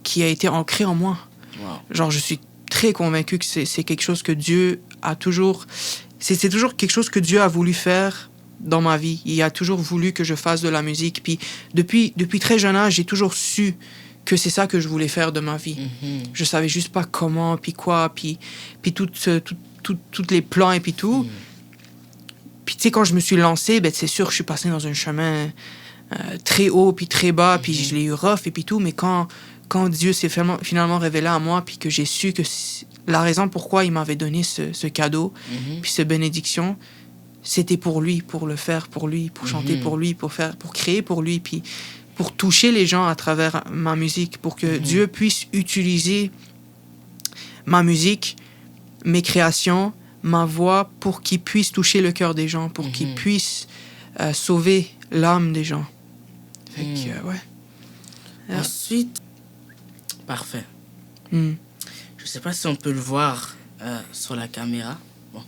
qui a été ancré en moi. Wow. Genre, je suis très convaincu que c'est quelque chose que Dieu a toujours... C'est toujours quelque chose que Dieu a voulu faire dans ma vie. Il a toujours voulu que je fasse de la musique. Puis depuis très jeune âge, j'ai toujours su que c'est ça que je voulais faire de ma vie. Je savais juste pas comment, puis quoi, puis toutes les plans et puis tout. Puis tu sais, quand je me suis lancé, ben, c'est sûr que je suis passé dans un chemin très haut, puis très bas, puis je l'ai eu rough et puis tout. Mais quand Dieu s'est finalement révélé à moi, puis que j'ai su que la raison pourquoi il m'avait donné ce cadeau, puis cette bénédiction, c'était pour lui, pour le faire pour lui, pour chanter pour lui, pour créer pour lui, puis pour toucher les gens à travers ma musique, pour que Dieu puisse utiliser ma musique, mes créations, ma voix, pour qu'il puisse toucher le cœur des gens, pour qu'il puisse sauver l'âme des gens. Fait que, ouais. Yeah. Ensuite, parfait. Mm. Je sais pas si on peut le voir sur la caméra. Bon,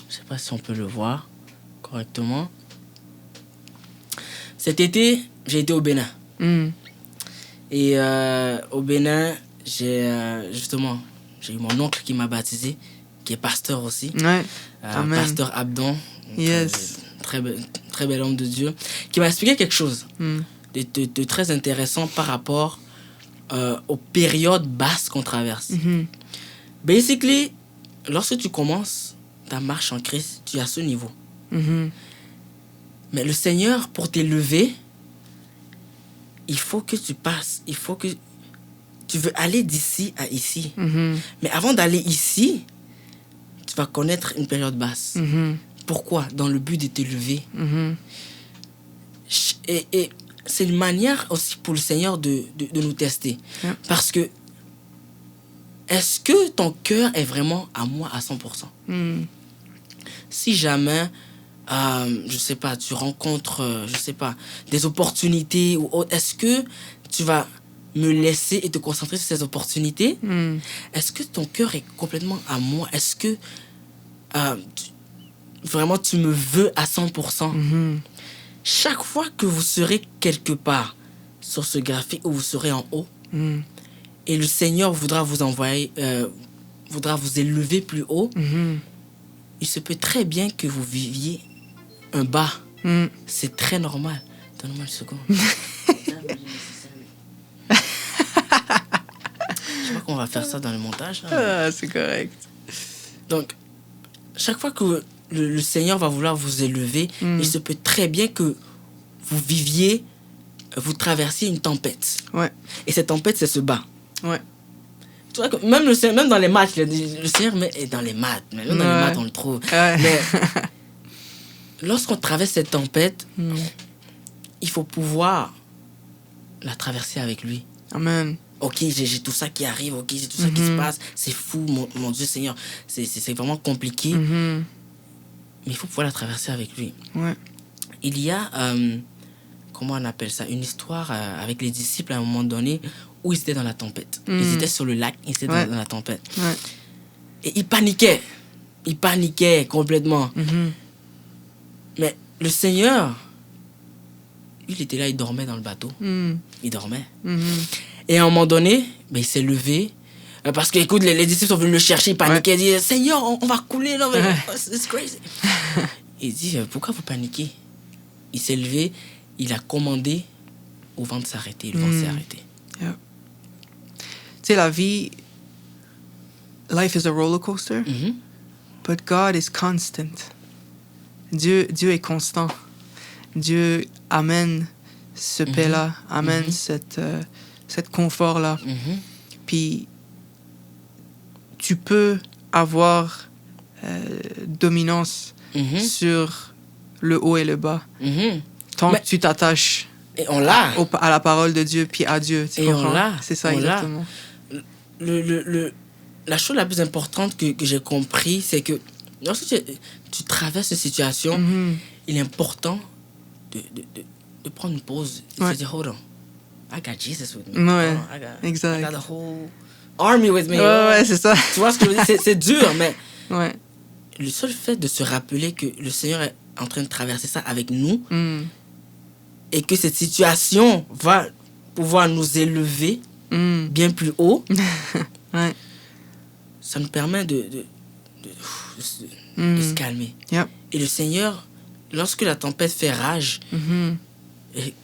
je sais pas si on peut le voir correctement. Cet été, j'ai été au Bénin. Mm. Et au Bénin, j'ai eu mon oncle qui m'a baptisé, qui est pasteur aussi. Ouais. Amen. Pasteur Abdon. Donc, Yes. très bel homme de Dieu. Qui m'a expliqué quelque chose Mm. de très intéressant par rapport aux périodes basses qu'on traverse. Mhm. Basically, lorsque tu commences ta marche en Christ, tu es à ce niveau. Mhm. Mais le Seigneur, pour t'élever, il faut que tu passes. Il faut que tu veux aller d'ici à ici. Mhm. Mais avant d'aller ici, tu vas connaître une période basse. Mhm. Pourquoi? Dans le but de t'élever. Mhm. Et c'est une manière aussi pour le Seigneur de nous tester. Yeah. Parce que, est-ce que ton cœur est vraiment à moi à 100%? Mm. Si jamais, je sais pas, tu rencontres, je sais pas, des opportunités ou autre, est-ce que tu vas me laisser et te concentrer sur ces opportunités? Mm. Est-ce que ton cœur est complètement à moi? Est-ce que vraiment tu me veux à 100%? Mhm. Chaque fois que vous serez quelque part sur ce graphique où vous serez en haut, Mm. et le Seigneur voudra vous envoyer, voudra vous élever plus haut, Mhm. il se peut très bien que vous viviez un bas. Mm. C'est très normal. Donne-moi une seconde. on va faire ça dans le montage. Hein. Ah, c'est correct. Donc, chaque fois que le Seigneur va vouloir vous élever, il se peut très bien que vous traversiez une tempête. Ouais. Et cette tempête, c'est ce bas. Ouais. Tu vois que même dans les maths, le Seigneur est dans les maths. Même dans les maths, on le trouve. Ouais. Mais lorsqu'on traverse cette tempête, il faut pouvoir la traverser avec lui. Amen. Ok, j'ai tout ça qui arrive, ok, j'ai tout ça qui se passe. C'est fou, mon Dieu Seigneur. C'est vraiment compliqué. Mais il faut pouvoir la traverser avec lui. Ouais. Il y a, comment on appelle ça, une histoire avec les disciples à un moment donné où ils étaient dans la tempête. Ils étaient sur le lac, ils étaient dans la tempête. Ouais. Et ils paniquaient. Ils paniquaient complètement. Mais le Seigneur, il était là, il dormait dans le bateau. Il dormait. Et à un moment donné, ben, il s'est levé. Parce que, écoute, les disciples sont venus le chercher, ils paniquaient. Ils disaient, Seigneur, on va couler. Non, mais c'est crazy. Il dit, pourquoi vous paniquez? Il s'est levé, il a commandé au vent de s'arrêter. Le vent s'est arrêté. Yeah. Tu sais, la vie, life is a roller coaster, but God is constant. Dieu est constant. Dieu amène ce paix-là, amène cette confort-là. Puis, tu peux avoir dominance sur le haut et le bas. Tant que tu t'attaches à la parole de Dieu, puis à Dieu. Tu comprends? C'est ça, exactement. La chose la plus importante que j'ai compris, c'est que lorsque tu traverses cette situation, il est important de prendre une pause et de se dire, hold on, I got Jesus with me. Ouais, I got the whole army with me. Ouais, c'est ça. Tu vois ce que je veux dire? C'est dur, mais ouais. Le seul fait de se rappeler que le Seigneur est en train de traverser ça avec nous et que cette situation va pouvoir nous élever bien plus haut, ouais. ça nous permet de se calmer. Yep. Et le Seigneur, lorsque la tempête fait rage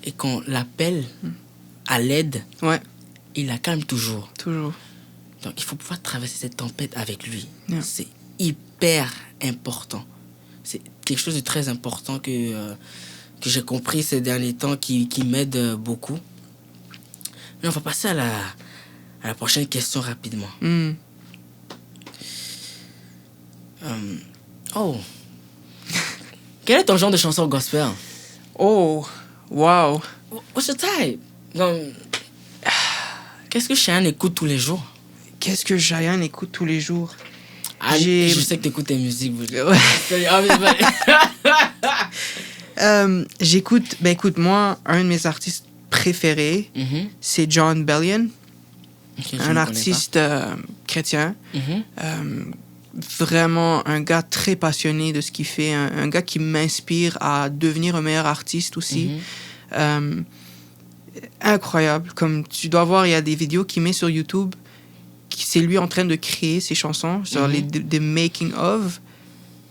et qu'on l'appelle à l'aide, il la calme toujours. Toujours. Donc, il faut pouvoir traverser cette tempête avec lui. Yeah. C'est hyper important. C'est quelque chose de très important que j'ai compris ces derniers temps qui m'aide beaucoup. Mais on va passer à la prochaine question rapidement. Quel est ton genre de chanson gospel? Oh, wow. What's your type? Qu'est-ce que Cheyenne écoute tous les jours? Qu'est-ce que Cheyenne écoute tous les jours? Je sais que tu écoutes tes musiques. J'écoute... Ben écoute, moi, un de mes artistes préférés, c'est Jon Bellion. Un artiste chrétien. Vraiment un gars très passionné de ce qu'il fait. Un gars qui m'inspire à devenir un meilleur artiste aussi. Incroyable. Comme tu dois voir, il y a des vidéos qu'il met sur YouTube. C'est lui en train de créer ses chansons, sur des making of.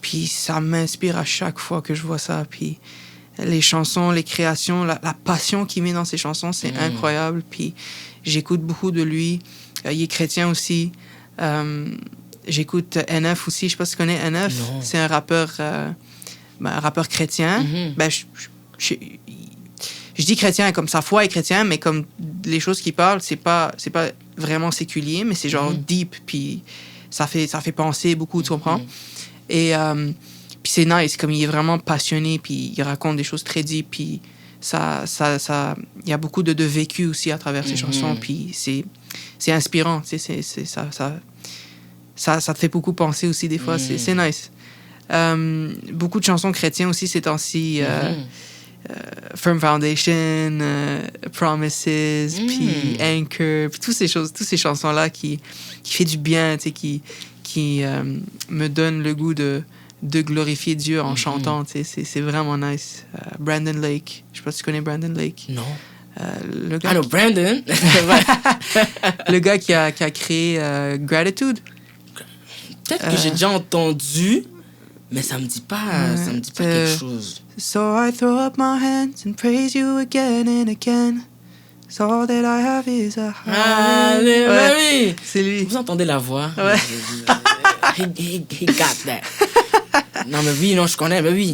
Puis ça m'inspire à chaque fois que je vois ça. Puis les chansons, les créations, la passion qu'il met dans ses chansons, c'est incroyable. Puis j'écoute beaucoup de lui. Il est chrétien aussi. J'écoute NF aussi. Je sais pas si tu connais NF. Non. C'est un rappeur chrétien. Ben, je dis chrétien comme sa foi est chrétien, mais comme les choses qu'il parle, c'est pas vraiment séculier, mais c'est genre deep, puis ça fait penser beaucoup, tu comprends? Et puis c'est nice, comme il est vraiment passionné, puis il raconte des choses très deep, puis ça il y a beaucoup de vécu aussi à travers ses chansons, puis c'est inspirant, tu sais, ça te fait beaucoup penser aussi des fois, c'est nice. Beaucoup de chansons chrétiennes aussi ces temps-ci. Firm Foundation, Promises, puis Anchor, puis toutes ces chansons-là qui fait du bien, tu sais, qui me donnent le goût de glorifier Dieu en chantant, tu sais, c'est vraiment nice. Brandon Lake, je sais pas si tu connais Brandon Lake. Non. Le gars Brandon. Le gars qui a créé Gratitude. Peut-être que j'ai déjà entendu, mais ça me dit pas quelque chose. So I throw up my hands and praise you again and again. So all that I have is a Allez, Ouais, oui. c'est lui. Vous entendez la voix? Ouais. He got that. Non, mais oui, non, je connais, mais oui.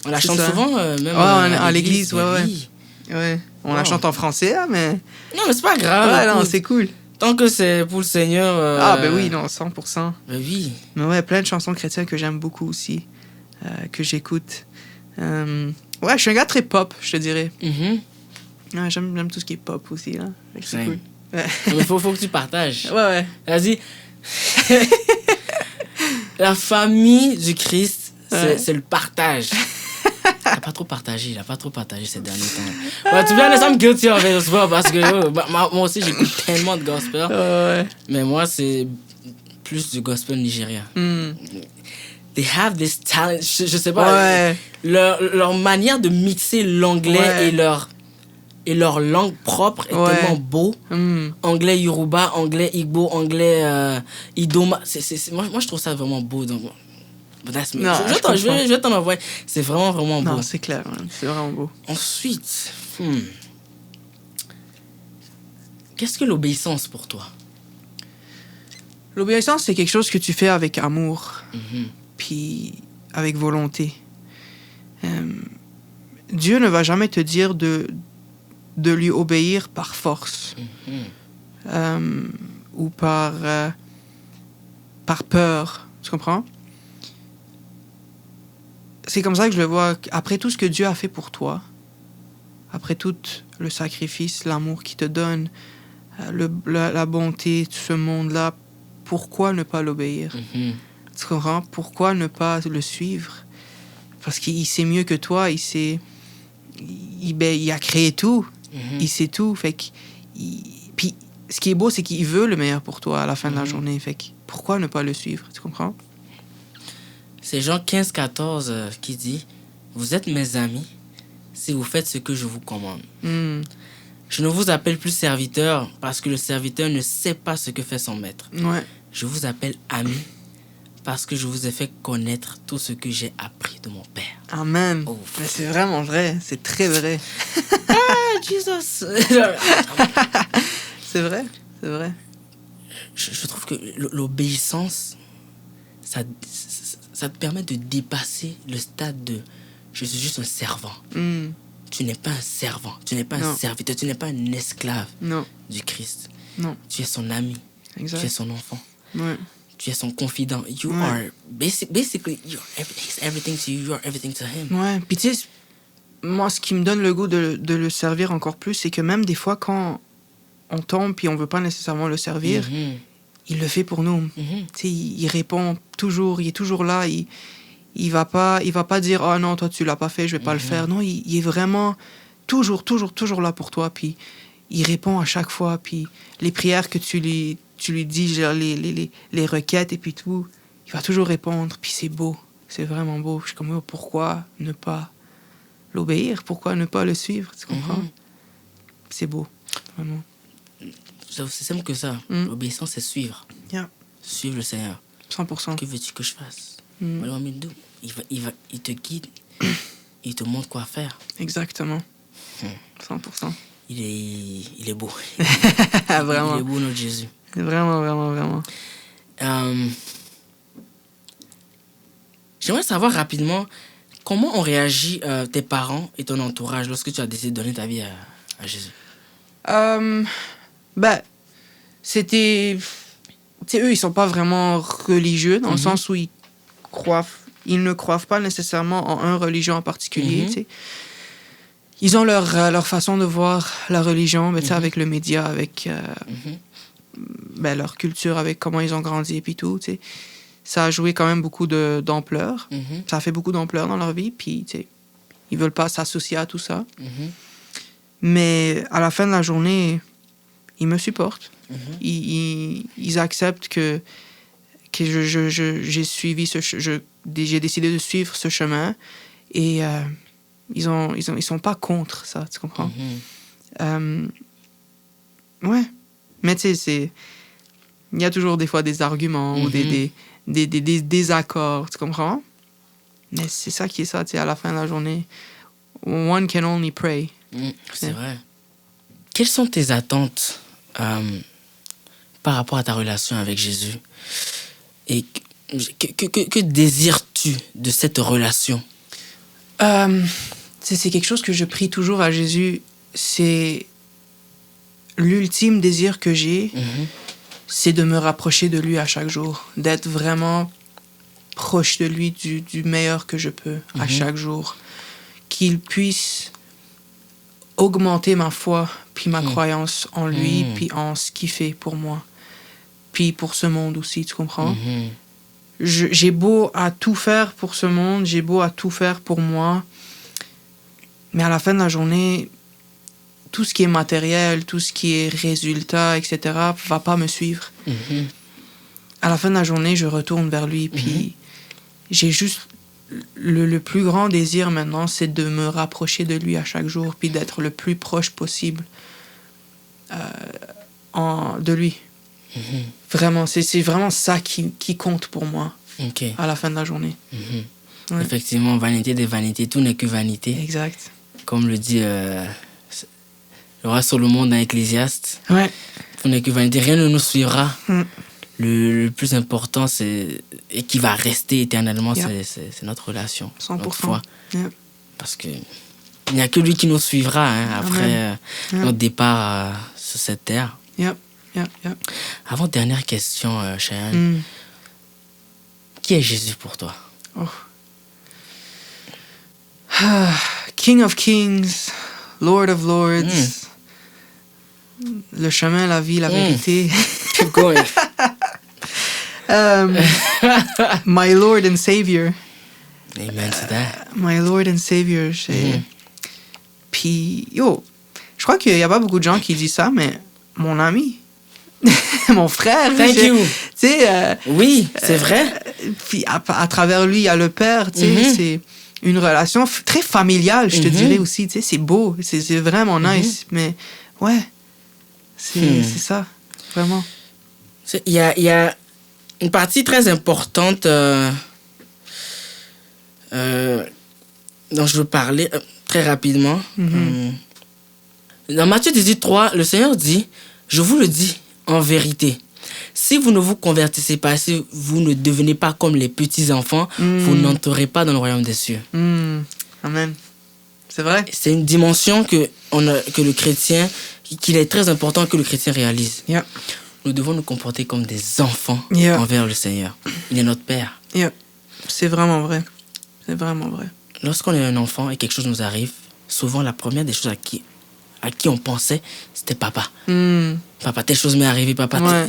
On la c'est chante ça. souvent, même à l'église, mais ouais. oui. Ouais. On la Wow. chante en français, hein, mais... Non, mais c'est pas grave. Ouais, non, écoute. c'est cool. Tant que c'est pour le Seigneur. Ah, ben oui, non, 100%. Ben oui. Mais ouais, plein de chansons chrétiennes que j'aime beaucoup aussi, que j'écoute. Ouais, je suis un gars très pop, je te dirais. Mhm. Ouais, j'aime tout ce qui est pop aussi, là. Fait que c'est Same. cool. Ouais. Mais faut que tu partages. Ouais. Vas-y. La famille du Christ, c'est le partage. Il n'a pas trop partagé ces derniers temps. Ouais, to be honest, I'm guilty of it as well, parce que moi aussi, j'écoute tellement de gospel. Ouais. Mais moi, c'est plus du gospel nigérien. Hmm. They have this talent. Je sais pas. Ouais. Leur manière de mixer l'anglais Ouais. et leur langue propre est Ouais. tellement beau. Anglais Yoruba, anglais Igbo, anglais Idoma. Moi, je trouve ça vraiment beau. Donc, but that's me. Non, Je vais t'en envoyer. C'est vraiment, vraiment beau. Non, c'est clair, man. C'est vraiment beau. Ensuite, qu'est-ce que l'obéissance pour toi? L'obéissance, c'est quelque chose que tu fais avec amour, puis avec volonté. Dieu ne va jamais te dire de lui obéir par force ou par peur. Tu comprends? C'est comme ça que je le vois. Après tout ce que Dieu a fait pour toi, après tout le sacrifice, l'amour qu'il te donne, la bonté de ce monde-là, pourquoi ne pas l'obéir? Tu comprends? Pourquoi ne pas le suivre? Parce qu'il sait mieux que toi, il a créé tout, il sait tout. Fait que, puis, ce qui est beau, c'est qu'il veut le meilleur pour toi à la fin de la journée. Fait que, pourquoi ne pas le suivre? Tu comprends? C'est Jean 15-14 qui dit « Vous êtes mes amis si vous faites ce que je vous commande. Je ne vous appelle plus serviteur parce que le serviteur ne sait pas ce que fait son maître. Ouais. Je vous appelle ami parce que je vous ai fait connaître tout ce que j'ai appris de mon Père. » Amen. Oh. Mais c'est vraiment vrai. C'est très vrai. Ah, Jesus! C'est vrai. C'est vrai. Je trouve que l'obéissance, ça te permet de dépasser le stade de « je suis juste un servant ». Tu n'es pas un servant, tu n'es pas un serviteur, tu n'es pas un esclave du Christ. Non. Tu es son ami, Exact. tu es son enfant, Ouais. tu es son confident. You are basically he's everything to you, you are everything to him. Ouais. Puis tu sais, moi, ce qui me donne le goût de le servir encore plus, c'est que même des fois, quand on tombe puis on veut pas nécessairement le servir, il le fait pour nous. Tu sais, il répond toujours, il est toujours là. Il va pas dire « Ah non, toi, tu l'as pas fait, je vais pas le faire. » Non, il est vraiment toujours là pour toi. Puis il répond à chaque fois. Puis les prières que tu lui dis, genre les requêtes et puis tout, il va toujours répondre. Puis c'est beau. C'est vraiment beau. Je suis comme, pourquoi ne pas l'obéir? Pourquoi ne pas le suivre? Tu comprends? C'est beau, vraiment. C'est aussi simple que ça. L'obéissance, c'est suivre. Yeah. Suivre le Seigneur. 100%. Que veux-tu que je fasse? What do you want me to do? Il te guide. Il te montre quoi faire. Exactement. 100%. Il est beau. Vraiment. Il est beau, notre Jésus. Vraiment. J'aimerais savoir rapidement comment ont réagi tes parents et ton entourage lorsque tu as décidé de donner ta vie à Jésus. C'était... Tu sais, eux, ils sont pas vraiment religieux, dans le sens où ils ne croient pas nécessairement en une religion en particulier, tu sais. Ils ont leur façon de voir la religion, tu sais, avec le média, avec leur culture, avec comment ils ont grandi et puis tout, tu sais. Ça a joué quand même beaucoup d'ampleur. Ça a fait beaucoup d'ampleur dans leur vie, puis, tu sais, ils veulent pas s'associer à tout ça. Mais à la fin de la journée, ils me supportent. Ils acceptent que j'ai suivi j'ai décidé de suivre ce chemin et ils sont pas contre ça, tu comprends? Ouais. Mais tu sais, il y a toujours des fois des arguments ou des désaccords, tu comprends? Mais c'est ça qui est ça, tu sais, à la fin de la journée. One can only pray. C'est vrai. quelles sont tes attentes par rapport à ta relation avec Jésus? Et que désires-tu de cette relation? C'est quelque chose que je prie toujours à Jésus. C'est l'ultime désir que j'ai, c'est de me rapprocher de lui à chaque jour, d'être vraiment proche de lui du meilleur que je peux à chaque jour. Qu'il puisse augmenter ma foi, puis ma croyance en lui, puis en ce qu'il fait pour moi, puis pour ce monde aussi, tu comprends? J'ai beau à tout faire pour ce monde, j'ai beau à tout faire pour moi, mais à la fin de la journée, tout ce qui est matériel, tout ce qui est résultat, etc., va pas me suivre. À la fin de la journée, je retourne vers lui, puis j'ai juste... Le plus grand désir maintenant, c'est de me rapprocher de lui à chaque jour, puis d'être le plus proche possible de lui. Vraiment, c'est vraiment ça qui compte pour moi à la fin de la journée. Ouais. Effectivement, vanité des vanités, tout n'est que vanité. Exact. Comme le dit le roi Salomon dans Ecclésiaste. Ouais. Tout n'est que vanité, rien ne nous suivra. Le plus important, et qui va rester éternellement, c'est notre relation, 100%. notre foi. Parce qu'il n'y a que lui qui nous suivra après notre départ sur cette terre. Avant, dernière question, Cheyenne. Qui est Jésus pour toi? King of Kings, Lord of Lords, le chemin, la vie, la vérité. Keep going. My Lord and Savior. Amen to that. My Lord and Savior. Puis, je crois qu'il n'y a pas beaucoup de gens qui disent ça, mais mon ami, mon frère. Thank you. Tu sais, oui, c'est vrai. Puis à travers lui, il y a le père. Tu sais, c'est une relation très familiale, je te dirais aussi. Tu sais, c'est beau, c'est vraiment nice. Mais ouais, c'est ça, vraiment. Il y a une partie très importante dont je veux parler très rapidement. Dans Matthieu 18:3, le Seigneur dit, « Je vous le dis en vérité, si vous ne vous convertissez pas, si vous ne devenez pas comme les petits-enfants, vous n'entrerez pas dans le royaume des cieux. » Amen. C'est vrai. C'est une dimension que le chrétien, qu'il est très important que le chrétien réalise. Nous devons nous comporter comme des enfants envers le Seigneur. Il est notre Père. C'est vraiment vrai. C'est vraiment vrai. Lorsqu'on est un enfant et quelque chose nous arrive, souvent la première des choses à qui on pensait, c'était papa. Papa, telle chose m'est arrivée, papa.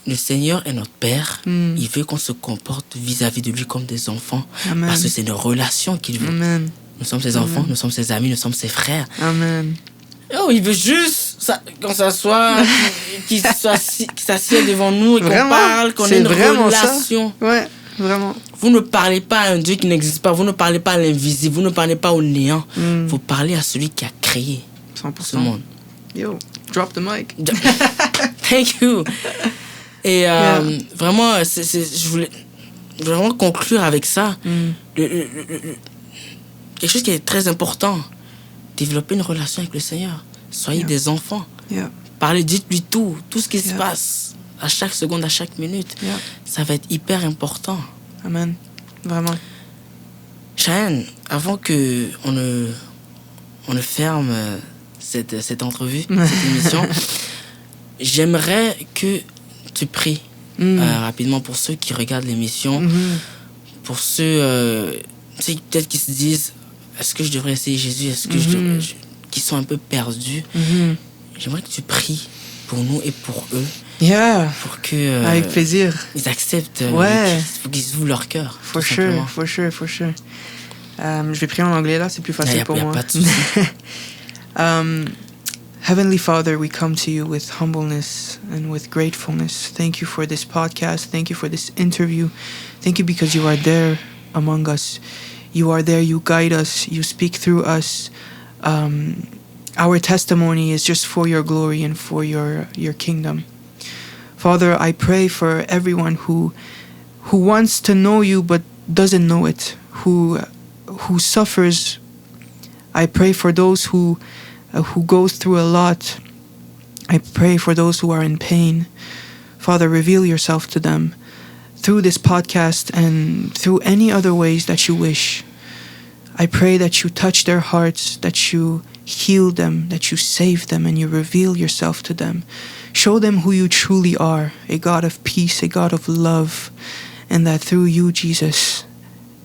Le Seigneur est notre Père. Il veut qu'on se comporte vis-à-vis de lui comme des enfants. Amen. Parce que c'est une relation qu'il veut. Amen. Nous sommes ses enfants, nous sommes ses amis, nous sommes ses frères. Amen. Il veut juste qu'on s'assoie, qu'il s'assied devant nous et qu'on parle, qu'on ait une relation. Ça. Ouais, vraiment. Vous ne parlez pas à un Dieu qui n'existe pas, vous ne parlez pas à l'invisible, vous ne parlez pas au néant. Vous parlez à celui qui a créé 100%. ce monde. Drop the mic. Thank you. Et vraiment, je voulais vraiment conclure avec ça. Quelque chose qui est très important. Développer une relation avec le Seigneur. Soyez des enfants. Parlez, dites-lui tout ce qui se passe à chaque seconde, à chaque minute. Ça va être hyper important. Amen. Vraiment. Cheyenne, avant qu'on ne ferme cette entrevue, cette émission, j'aimerais que tu pries rapidement pour ceux qui regardent l'émission, pour ceux peut-être qui se disent, est-ce que je devrais essayer Jésus, est-ce que qui sont un peu perdus. J'aimerais que tu pries pour nous et pour eux. Pour que avec plaisir. Ils acceptent, pour qu'ils ouvrent leur cœur. For sure. Je vais prier en anglais là, c'est plus facile pour moi. Pas de souci. Heavenly Father, we come to you with humbleness and with gratefulness. Thank you for this podcast. Thank you for this interview. Thank you because you are there among us. You are there, you guide us, you speak through us. Our testimony is just for your glory and for your kingdom. Father, I pray for everyone who wants to know you but doesn't know it, who suffers. I pray for those who who goes through a lot. I pray for those who are in pain. Father, reveal yourself to them through this podcast and through any other ways that you wish. I pray that you touch their hearts, that you heal them, that you save them, and you reveal yourself to them. Show them who you truly are, a God of peace, a God of love, and that through you, Jesus,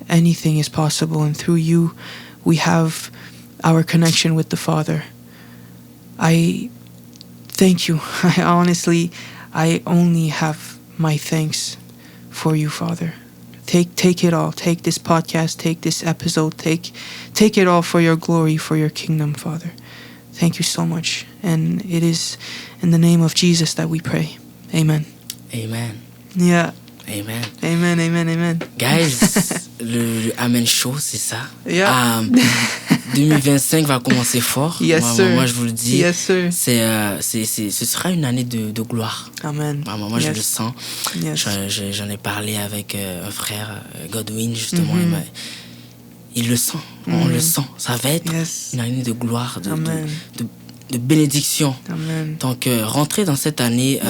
anything is possible, and through you, we have our connection with the Father. I thank you. I only have my thanks for you, Father. Take it all. Take this podcast, take this episode, take it all for your glory, for your kingdom, Father. Thank you so much. And it is in the name of Jesus that we pray. Amen. Amen. Yeah. Amen. Amen, amen, amen. Guys, le Amen Show, c'est ça. Yeah. 2025 va commencer fort. Yes, sir. Moi, je vous le dis. Yes, sir. Ce sera une année de gloire. Amen. Moi, je le sens. Yes. J'en ai parlé avec un frère, Godwin, justement. Il le sent. On le sent. Ça va être une année de gloire, de bénédiction. Amen. Donc, rentrez dans cette année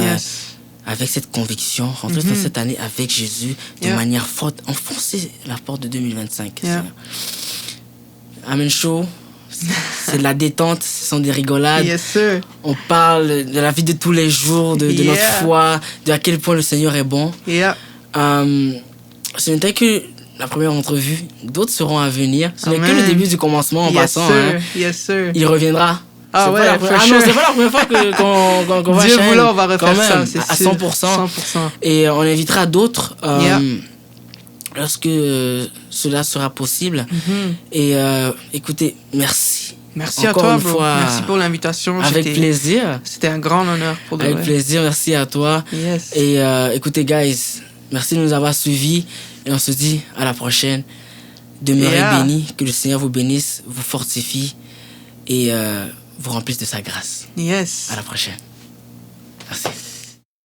avec cette conviction, rentrez dans cette année avec Jésus de manière forte. Enfoncez la porte de 2025. Amen Show, c'est de la détente, ce sont des rigolades. Yes, sir. On parle de la vie de tous les jours, de notre foi, de à quel point le Seigneur est bon. Ce n'était que la première entrevue, d'autres seront à venir. Ce n'est que le début du commencement en passant. Sir. Yes, sir. Il reviendra. Ah ouais, non, c'est pas la première fois qu'on va Dieu voulant, on va refaire ça, c'est à sûr. 100%. Et on invitera d'autres lorsque cela sera possible. Et écoutez, merci. Merci encore à toi, une bro. fois. Merci pour l'invitation. Avec plaisir. C'était un grand honneur pour de vrai. Avec plaisir, merci à toi. Yes. Et écoutez, guys, merci de nous avoir suivis. Et on se dit à la prochaine. Demeurez bénis, que le Seigneur vous bénisse, vous fortifie et vous remplisse de sa grâce. Yes. À la prochaine.